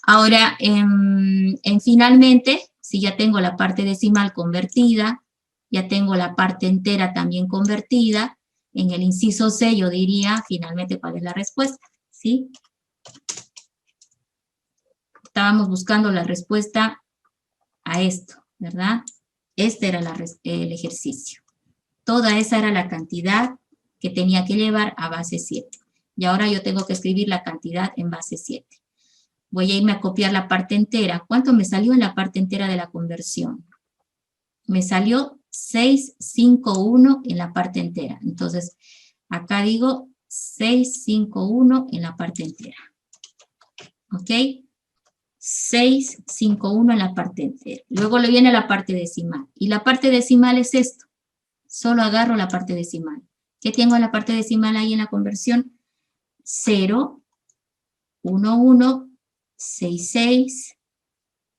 Ahora, finalmente, si ya tengo la parte decimal convertida, ya tengo la parte entera también convertida, en el inciso C yo diría finalmente cuál es la respuesta, ¿sí? Estábamos buscando la respuesta a esto, ¿verdad? Este era el ejercicio. Toda esa era la cantidad que tenía que llevar a base 7. Y ahora yo tengo que escribir la cantidad en base 7. Voy a irme a copiar la parte entera. ¿Cuánto me salió en la parte entera de la conversión? Me salió 651 en la parte entera. Entonces, acá digo 651 en la parte entera. ¿Ok? 651 en la parte entera. Luego le viene la parte decimal. Y la parte decimal es esto. Solo agarro la parte decimal. ¿Qué tengo en la parte decimal ahí en la conversión? 0, 1, 1, 6, 6,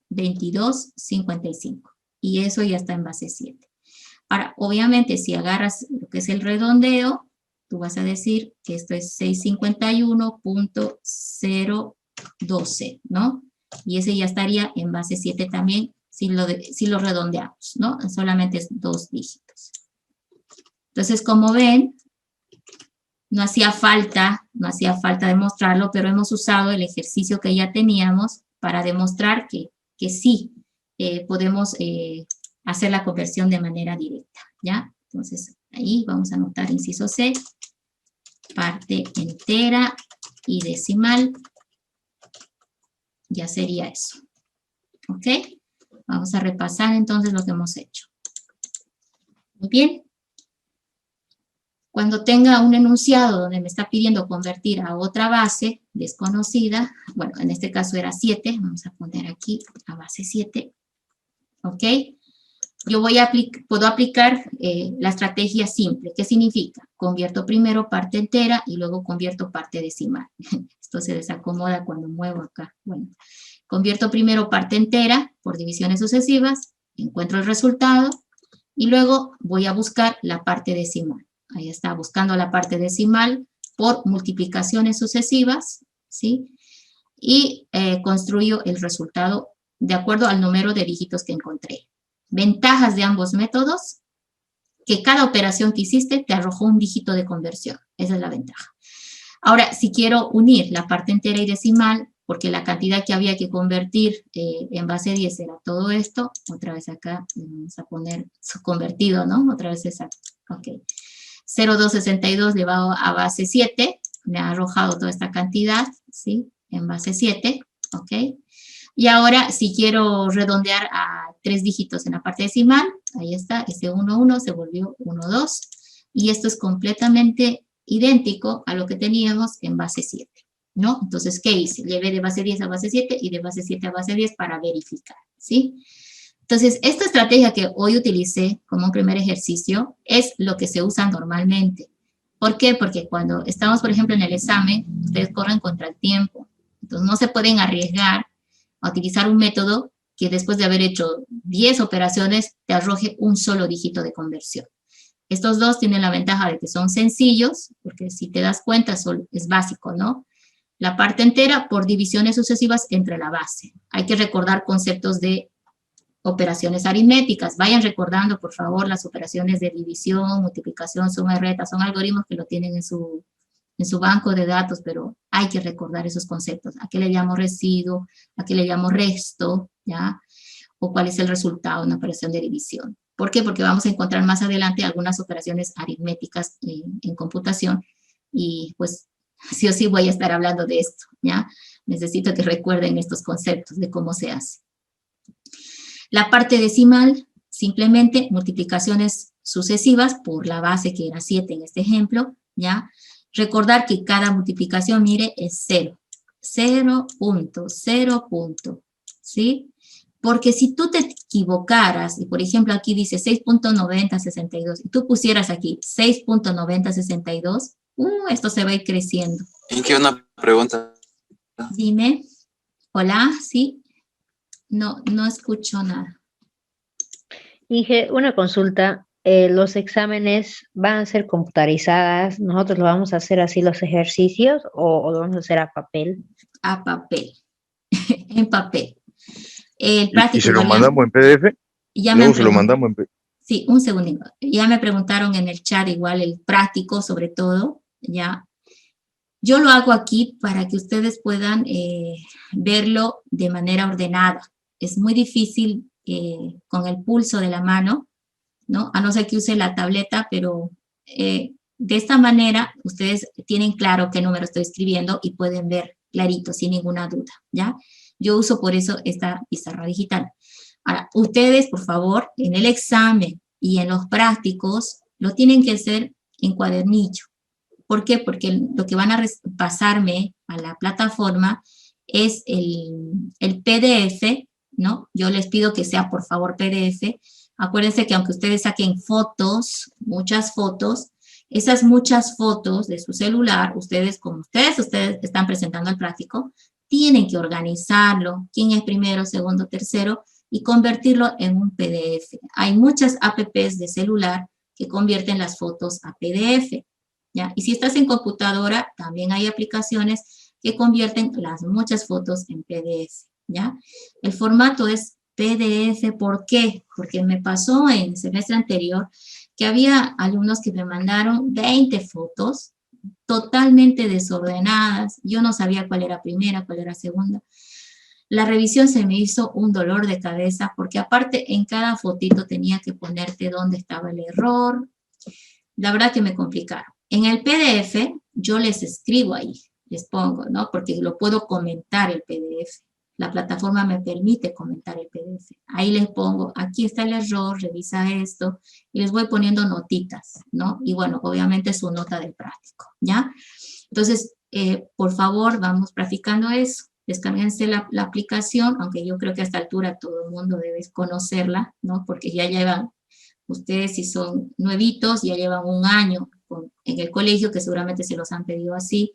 22, 55. Y eso ya está en base 7. Ahora, obviamente, si agarras lo que es el redondeo, tú vas a decir que esto es 651.012, ¿no? Y ese ya estaría en base 7 también, si lo redondeamos, ¿no? Solamente es 2 dígitos. Entonces, como ven, no hacía falta demostrarlo, pero hemos usado el ejercicio que ya teníamos para demostrar que sí podemos hacer la conversión de manera directa, ¿ya? Entonces, ahí vamos a anotar inciso C, parte entera y decimal. Ya sería eso. ¿Ok? Vamos a repasar entonces lo que hemos hecho. Muy bien. Cuando tenga un enunciado donde me está pidiendo convertir a otra base desconocida, bueno, en este caso era 7, vamos a poner aquí a base 7, ¿ok? Yo puedo aplicar la estrategia simple. ¿Qué significa? Convierto primero parte entera y luego convierto parte decimal. Esto se desacomoda cuando muevo acá. Bueno, convierto primero parte entera por divisiones sucesivas, encuentro el resultado y luego voy a buscar la parte decimal. Ahí está, buscando la parte decimal por multiplicaciones sucesivas, ¿sí? Y construyo el resultado de acuerdo al número de dígitos que encontré. Ventajas de ambos métodos, que cada operación que hiciste te arrojó un dígito de conversión. Esa es la ventaja. Ahora, si quiero unir la parte entera y decimal, porque la cantidad que había que convertir en base 10 era todo esto, otra vez acá vamos a poner convertido, ¿no? Otra vez exacto. Ok. 0,262 llevado a base 7, me ha arrojado toda esta cantidad, ¿sí? En base 7, ok. Y ahora, si quiero redondear a 3 dígitos en la parte decimal, ahí está, ese 1, 1 se volvió 1, 2. Y esto es completamente idéntico a lo que teníamos en base 7, ¿no? Entonces, ¿qué hice? Llevé de base 10 a base 7 y de base 7 a base 10 para verificar, ¿sí? Entonces, esta estrategia que hoy utilicé como un primer ejercicio es lo que se usa normalmente. ¿Por qué? Porque cuando estamos, por ejemplo, en el examen, ustedes corren contra el tiempo. Entonces, no se pueden arriesgar a utilizar un método que después de haber hecho 10 operaciones te arroje un solo dígito de conversión. Estos dos tienen la ventaja de que son sencillos, porque si te das cuenta es básico, ¿no? La parte entera por divisiones sucesivas entre la base. Hay que recordar conceptos de operaciones aritméticas. Vayan recordando, por favor, las operaciones de división, multiplicación, suma y resta. Son algoritmos que lo tienen en su banco de datos, pero hay que recordar esos conceptos. ¿A qué le llamo residuo? ¿A qué le llamo resto? ¿Ya? O cuál es el resultado de una operación de división. ¿Por qué? Porque vamos a encontrar más adelante algunas operaciones aritméticas en computación y pues sí o sí voy a estar hablando de esto, ¿ya? Necesito que recuerden estos conceptos de cómo se hace. La parte decimal, simplemente multiplicaciones sucesivas por la base que era 7 en este ejemplo, ¿ya? Recordar que cada multiplicación, mire, es 0. 0 punto, 0 punto, ¿sí? Porque si tú te equivocaras, y por ejemplo aquí dice 6.9062, y tú pusieras aquí 6.9062, esto se va a ir creciendo. Inge, una pregunta. Dime. Hola, ¿sí? No escucho nada. Inge, una consulta. ¿Los exámenes van a ser computarizadas? ¿Nosotros lo vamos a hacer así los ejercicios o lo vamos a hacer a papel? A papel. En papel. El práctico, ¿Y se lo igual mandamos en PDF? ya Luego me se lo mandamos en PDF. Sí, un segundito. Ya me preguntaron en el chat igual el práctico, sobre todo, ya. Yo lo hago aquí para que ustedes puedan verlo de manera ordenada. Es muy difícil con el pulso de la mano, ¿no? A no ser que use la tableta, pero de esta manera ustedes tienen claro qué número estoy escribiendo y pueden ver clarito, sin ninguna duda, ¿ya? Yo uso por eso esta pizarra digital. Ahora, ustedes, por favor, en el examen y en los prácticos, lo tienen que hacer en cuadernillo. ¿Por qué? Porque lo que van a pasarme a la plataforma es el PDF, ¿no? Yo les pido que sea, por favor, PDF. Acuérdense que aunque ustedes saquen fotos, muchas fotos, esas muchas fotos de su celular, ustedes, como ustedes están presentando el práctico, tienen que organizarlo, quién es primero, segundo, tercero, y convertirlo en un PDF. Hay muchas apps de celular que convierten las fotos a PDF, ¿ya? Y si estás en computadora, también hay aplicaciones que convierten las muchas fotos en PDF, ¿ya? El formato es PDF, ¿por qué? Porque me pasó en el semestre anterior que había alumnos que me mandaron 20 fotos totalmente desordenadas. Yo no sabía cuál era primera, cuál era segunda. La revisión se me hizo un dolor de cabeza porque aparte en cada fotito tenía que ponerte dónde estaba el error. La verdad que me complicaron. En el PDF yo les escribo ahí, les pongo, ¿no? Porque lo puedo comentar el PDF. La plataforma me permite comentar el PDF. Ahí les pongo, aquí está el error, revisa esto, y les voy poniendo notitas, ¿no? Y bueno, obviamente su nota del práctico, ¿ya? Entonces, por favor, vamos practicando eso. Descárguense la aplicación, aunque yo creo que a esta altura todo el mundo debe conocerla, ¿no? Porque ya llevan, ustedes si son nuevitos, ya llevan un año en el colegio, que seguramente se los han pedido así,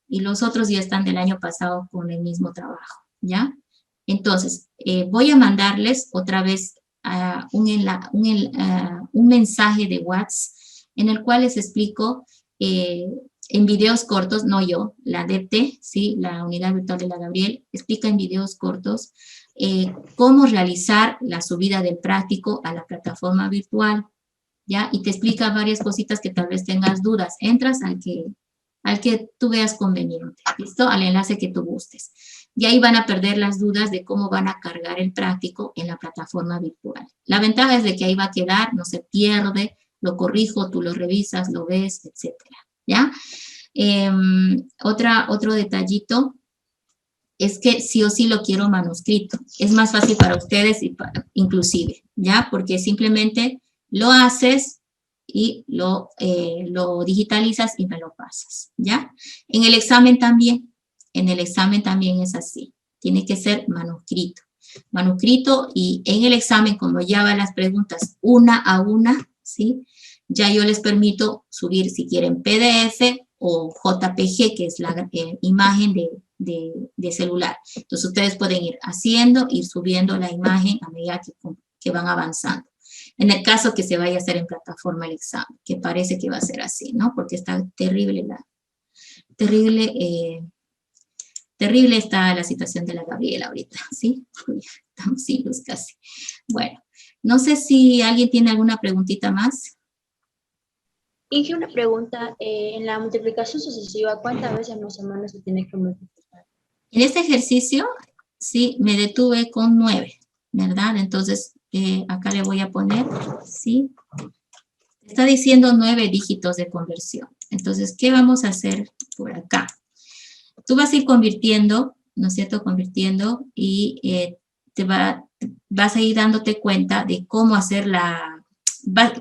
y los otros ya están del año pasado con el mismo trabajo, ¿ya? Entonces, voy a mandarles otra vez un mensaje de WhatsApp en el cual les explico en videos cortos, no yo, la DEPTE, ¿sí? La Unidad Virtual de la Gabriel, explica en videos cortos cómo realizar la subida del práctico a la plataforma virtual, ¿ya? Y te explica varias cositas que tal vez tengas dudas. Entras al que tú veas conveniente, ¿listo? Al enlace que tú gustes. Y ahí van a perder las dudas de cómo van a cargar el práctico en la plataforma virtual. La ventaja es de que ahí va a quedar, no se pierde, lo corrijo, tú lo revisas, lo ves, etcétera, ¿ya? Otro detallito es que sí o sí lo quiero manuscrito. Es más fácil para ustedes inclusive, ¿ya? Porque simplemente lo haces y lo digitalizas y me lo pasas, ¿ya? En el examen también es así. Tiene que ser manuscrito. Manuscrito, y en el examen, como ya van las preguntas una a una, ¿sí? Ya yo les permito subir si quieren PDF o JPG, que es la imagen de celular. Entonces ustedes pueden ir subiendo la imagen a medida que van avanzando. En el caso que se vaya a hacer en plataforma el examen, que parece que va a ser así, ¿no? Porque está terrible está la situación de la Gabriela ahorita, ¿sí? Uy, estamos sin luz casi. Bueno, no sé si alguien tiene alguna preguntita más. Inge, una pregunta. En la multiplicación sucesiva, ¿cuántas veces más o menos se tiene que multiplicar? En este ejercicio, sí, me detuve con 9, ¿verdad? Entonces, acá le voy a poner, ¿sí? Está diciendo 9 dígitos de conversión. Entonces, ¿qué vamos a hacer por acá? Tú vas a ir convirtiendo, ¿no es cierto? Convirtiendo y vas a ir dándote cuenta de cómo hacer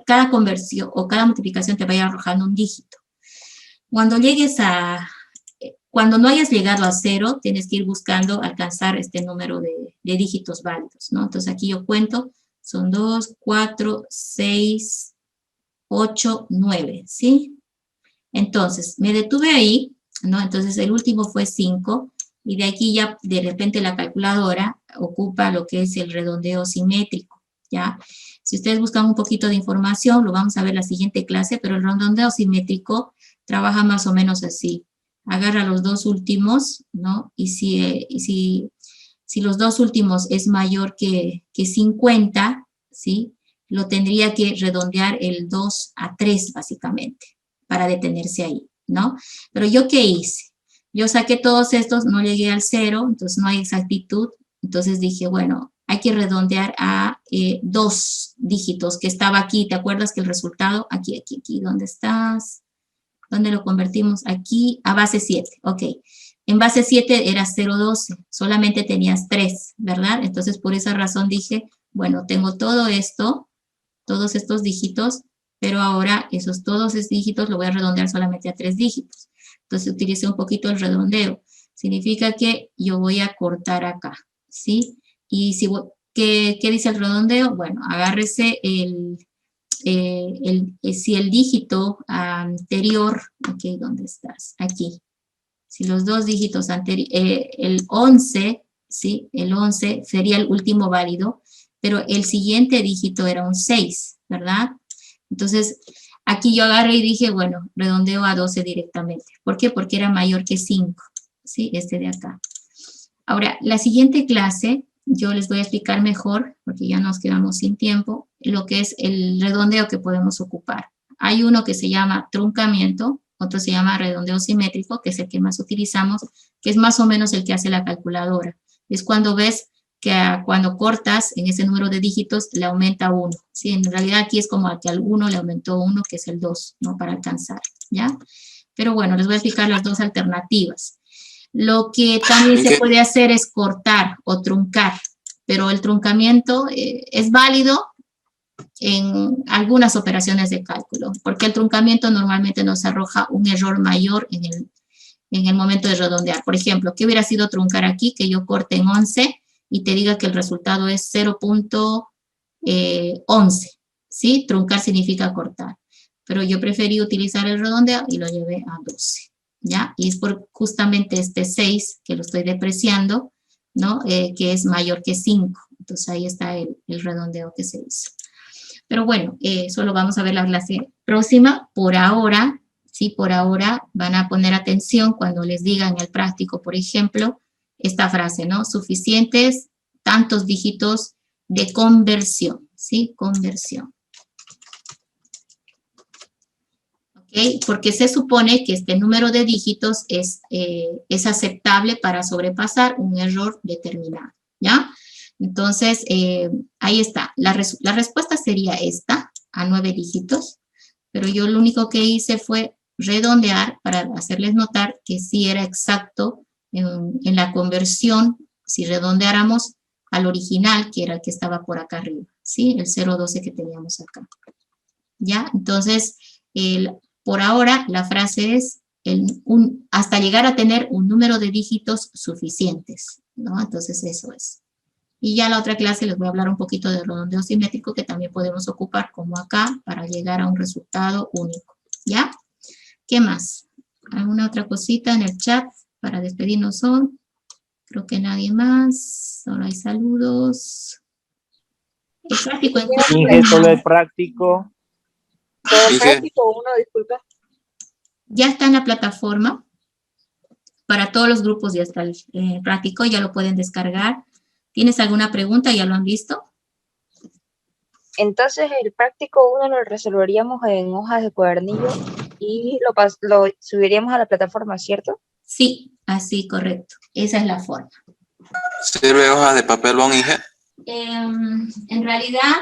cada conversión o cada multiplicación te va a ir arrojando un dígito. Cuando llegues a, cuando no hayas llegado a 0, tienes que ir buscando alcanzar este número de dígitos válidos, ¿no? Entonces aquí yo cuento, son 2, 4, 6, 8, 9, ¿sí? Entonces, me detuve ahí, ¿no? Entonces el último fue 5, y de aquí ya de repente la calculadora ocupa lo que es el redondeo simétrico, ¿ya? Si ustedes buscan un poquito de información, lo vamos a ver en la siguiente clase, pero el redondeo simétrico trabaja más o menos así. Agarra los dos últimos, ¿no? Y si los dos últimos es mayor que 50, ¿sí? Lo tendría que redondear el 2 a 3, básicamente, para detenerse ahí, ¿no? Pero ¿yo qué hice? Yo saqué todos estos, no llegué al 0, entonces no hay exactitud. Entonces dije, bueno, hay que redondear a 2 dígitos, que estaba aquí. ¿Te acuerdas que el resultado? Aquí, ¿dónde estás? ¿Dónde lo convertimos? Aquí, a base 7, ok. En base 7 era 0,12, solamente tenías 3, ¿verdad? Entonces, por esa razón dije, bueno, tengo todo esto, todos estos dígitos, pero ahora todos esos dígitos lo voy a redondear solamente a 3 dígitos. Entonces, utilicé un poquito el redondeo. Significa que yo voy a cortar acá, ¿sí? Y ¿qué dice el redondeo? Bueno, agárrese si el dígito anterior, ok, ¿dónde estás? Aquí. Si los dos dígitos anteriores, el 11, ¿sí? El 11 sería el último válido, pero el siguiente dígito era un 6, ¿verdad? Entonces, aquí yo agarré y dije, bueno, redondeo a 12 directamente. ¿Por qué? Porque era mayor que 5, ¿sí? Este de acá. Ahora, la siguiente clase, yo les voy a explicar mejor, porque ya nos quedamos sin tiempo, lo que es el redondeo que podemos ocupar. Hay uno que se llama truncamiento, otro se llama redondeo simétrico, que es el que más utilizamos, que es más o menos el que hace la calculadora. Es cuando ves que cuando cortas en ese número de dígitos le aumenta 1. ¿Sí? En realidad aquí es como que al 1 le aumentó 1, que es el 2, ¿no? Para alcanzar, ¿ya? Pero bueno, les voy a explicar las dos alternativas. Lo que también se puede hacer es cortar o truncar, pero el truncamiento es válido en algunas operaciones de cálculo, porque el truncamiento normalmente nos arroja un error mayor en el momento de redondear. Por ejemplo, ¿qué hubiera sido truncar aquí? Que yo corte en 11 y te diga que el resultado es 0.11, ¿sí? Truncar significa cortar, pero yo preferí utilizar el redondeo y lo llevé a 12, ¿ya? Y es por justamente este 6 que lo estoy depreciando, ¿no? Que es mayor que 5, entonces ahí está el redondeo que se hizo. Pero bueno, eso lo vamos a ver la clase próxima. Por ahora, sí, por ahora van a poner atención cuando les digan en el práctico, por ejemplo, esta frase, ¿no? Suficientes tantos dígitos de conversión, ¿sí? Conversión. ¿Ok? Porque se supone que este número de dígitos es aceptable para sobrepasar un error determinado, ¿ya? Entonces, ahí está. La respuesta sería esta, a 9 dígitos, pero yo lo único que hice fue redondear para hacerles notar que sí era exacto en la conversión, si redondeáramos al original, que era el que estaba por acá arriba, ¿sí? El 0,12 que teníamos acá. ¿Ya? Entonces, por ahora, la frase es hasta llegar a tener un número de dígitos suficientes, ¿no? Entonces, eso es. Y ya la otra clase les voy a hablar un poquito de redondeo simétrico que también podemos ocupar como acá para llegar a un resultado único, ¿ya? ¿Qué más? ¿Alguna otra cosita en el chat para despedirnos hoy? Creo que nadie más. Solo hay saludos. El práctico solo el práctico. Solo el práctico 1, disculpa. Ya está en la plataforma. Para todos los grupos ya está el práctico, ya lo pueden descargar. ¿Tienes alguna pregunta? ¿Ya lo han visto? Entonces el práctico 1 lo resolveríamos en hojas de cuadernillo y lo subiríamos a la plataforma, ¿cierto? Sí, así, correcto. Esa es la forma. ¿Sirve hojas de papel bond, Inge? En realidad,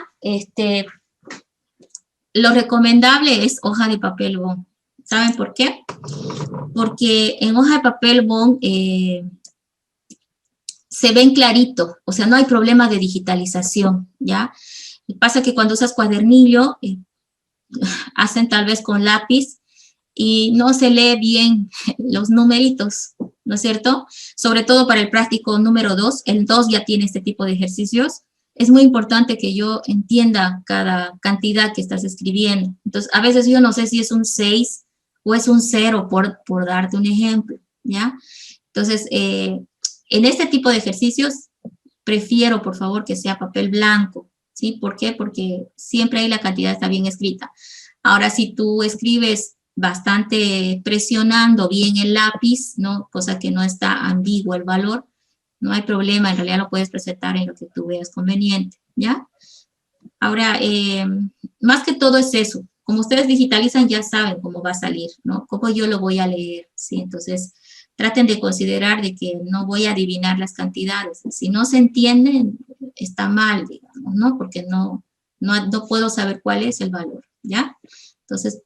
lo recomendable es hoja de papel bond. ¿Saben por qué? Porque en hoja de papel bond se ven clarito, o sea, no hay problema de digitalización, ¿ya? Y pasa que cuando usas cuadernillo, hacen tal vez con lápiz, y no se lee bien los numeritos, ¿no es cierto? Sobre todo para el práctico número 2, el 2 ya tiene este tipo de ejercicios. Es muy importante que yo entienda cada cantidad que estás escribiendo. Entonces, a veces yo no sé si es un 6 o es un 0, por darte un ejemplo, ¿ya? Entonces, en este tipo de ejercicios, prefiero, por favor, que sea papel blanco, ¿sí? ¿Por qué? Porque siempre ahí la cantidad está bien escrita. Ahora, si tú escribes bastante presionando bien el lápiz, ¿no? Cosa que no está ambiguo el valor, no hay problema, en realidad lo puedes presentar en lo que tú veas conveniente, ¿ya? Ahora, más que todo es eso. Como ustedes digitalizan, ya saben cómo va a salir, ¿no? Cómo yo lo voy a leer, ¿sí? Entonces, traten de considerar de que no voy a adivinar las cantidades. Si no se entienden, está mal, digamos, ¿no? Porque no puedo saber cuál es el valor, ¿ya? Entonces,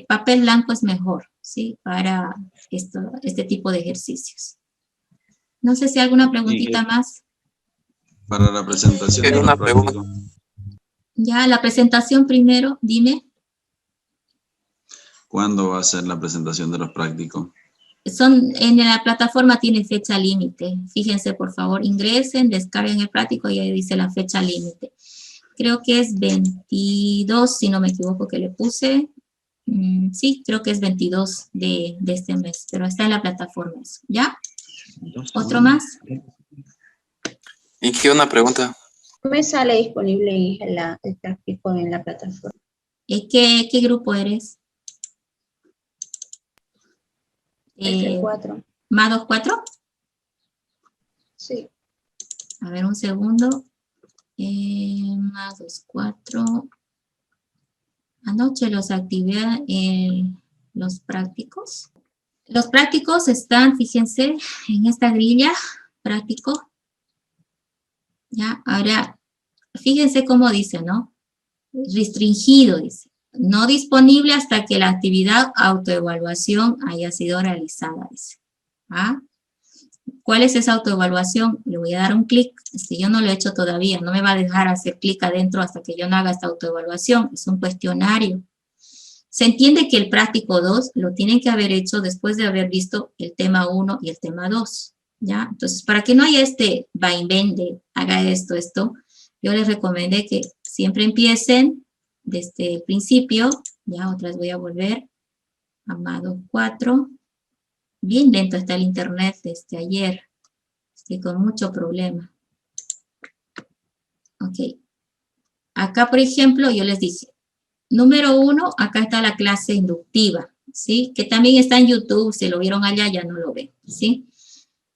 papel blanco es mejor, ¿sí? Para este tipo de ejercicios. No sé si hay alguna preguntita más. Para la presentación de los prácticos. Ya, la presentación primero, dime. ¿Cuándo va a ser la presentación de los prácticos? En la plataforma tiene fecha límite. Fíjense, por favor, ingresen, descarguen el práctico y ahí dice la fecha límite. Creo que es 22, si no me equivoco, que le puse. Sí, creo que es 22 de este mes, pero está en la plataforma eso, ¿ya? ¿Otro más? ¿Y qué una pregunta? Me sale disponible el práctico en la plataforma. ¿Qué grupo eres? El 4. ¿Más 4? Sí. A ver, un segundo. Más 4. Anoche los activé en los prácticos. Los prácticos están, fíjense, en esta grilla, práctico. Ya, ahora, fíjense cómo dice, ¿no? Restringido, dice. No disponible hasta que la actividad autoevaluación haya sido realizada, dice. ¿Ah? ¿Cuál es esa autoevaluación? Le voy a dar un clic. Es que yo no lo he hecho todavía. No me va a dejar hacer clic adentro hasta que yo no haga esta autoevaluación. Es un cuestionario. Se entiende que el práctico 2 lo tienen que haber hecho después de haber visto el tema 1 y el tema 2. ¿Ya? Entonces, para que no haya este vaivén de haga esto, yo les recomendé que siempre empiecen desde el principio. Ya, otra vez voy a volver. Amado 4. Bien lento está el internet desde ayer. Estoy con mucho problema. Ok. Acá, por ejemplo, yo les dije, número 1, acá está la clase inductiva, ¿sí? Que también está en YouTube, si lo vieron allá, ya no lo ven, ¿sí?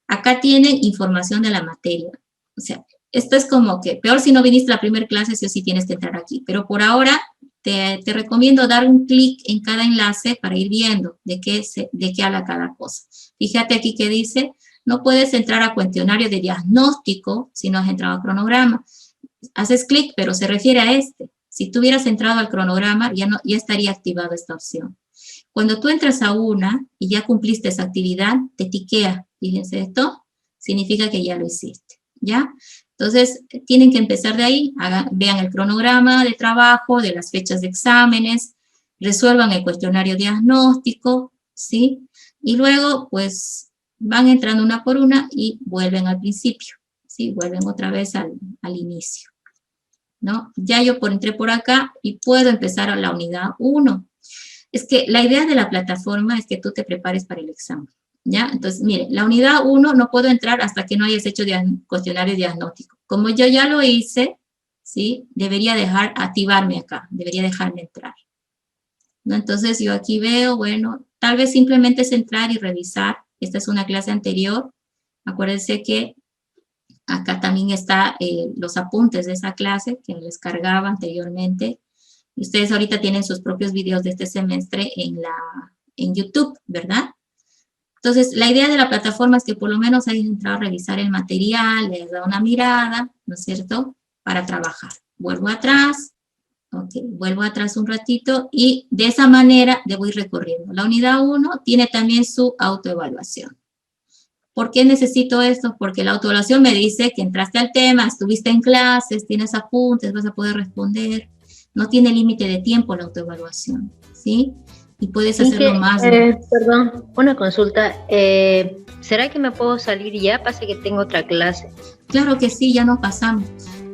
Acá tienen información de la materia. O sea, esto es como que, peor si no viniste a la primera clase, sí o sí tienes que entrar aquí. Pero por ahora, te recomiendo dar un clic en cada enlace para ir viendo de qué habla cada cosa. Fíjate aquí que dice, no puedes entrar a cuestionario de diagnóstico si no has entrado a cronograma. Haces clic, pero se refiere a este. Si tú hubieras entrado al cronograma, ya estaría activada esta opción. Cuando tú entras a una y ya cumpliste esa actividad, te tiquea. Fíjense esto, significa que ya lo hiciste, ¿ya? Entonces, tienen que empezar de ahí, vean el cronograma de trabajo, de las fechas de exámenes, resuelvan el cuestionario diagnóstico, ¿sí? Y luego, pues, van entrando una por una y vuelven al principio, ¿sí? Vuelven otra vez al inicio, ¿no? Ya yo entré por acá y puedo empezar a la unidad 1. Es que la idea de la plataforma es que tú te prepares para el examen, ¿ya? Entonces, mire, la unidad 1 no puedo entrar hasta que no hayas hecho cuestionario diagnóstico. Como yo ya lo hice, ¿sí? Debería activarme acá, debería dejarme entrar, ¿no? Entonces, yo aquí veo, bueno, tal vez simplemente es entrar y revisar. Esta es una clase anterior. Acuérdense que acá también está los apuntes de esa clase que les cargaba anteriormente. Y ustedes ahorita tienen sus propios videos de este semestre en YouTube, ¿verdad? Entonces, la idea de la plataforma es que por lo menos hayan entrado a revisar el material, les da una mirada, ¿no es cierto?, para trabajar. Vuelvo atrás, ok, vuelvo atrás un ratito y de esa manera debo ir recorriendo. La unidad 1 tiene también su autoevaluación. ¿Por qué necesito esto? Porque la autoevaluación me dice que entraste al tema, estuviste en clases, tienes apuntes, vas a poder responder. No tiene límite de tiempo la autoevaluación, ¿sí? y puedes hacerlo Inge, más. perdón, una consulta. ¿Será que me puedo salir ya? Pasa que tengo otra clase. Claro que sí, ya nos pasamos.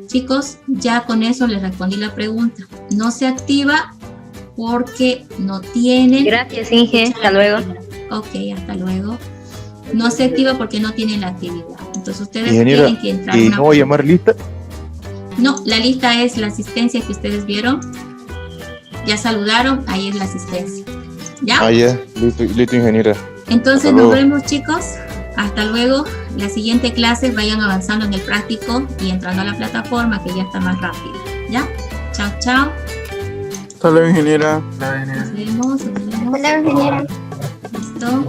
Chicos, ya con eso les respondí la pregunta. No se activa porque no tienen... Gracias, Inge. Hasta luego. Ok, hasta luego. No se activa porque no tienen la actividad. Entonces ustedes Ingeniera, tienen que entrar. ¿y no voy a llamar lista? No, la lista es la asistencia que ustedes vieron. Ya saludaron, ahí es la asistencia. ¿Ya? Ah, ya, listo, ingeniera. Entonces Hasta nos luego. vemos, chicos. Hasta luego. La siguiente clase vayan avanzando en el práctico y entrando a la plataforma que ya está más rápido. ¿Ya? Chao, chao. Hasta luego, ingeniera. Nos vemos. Hola, ingeniera. Listo.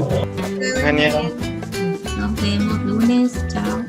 Ingeniera. Nos vemos lunes. Chao.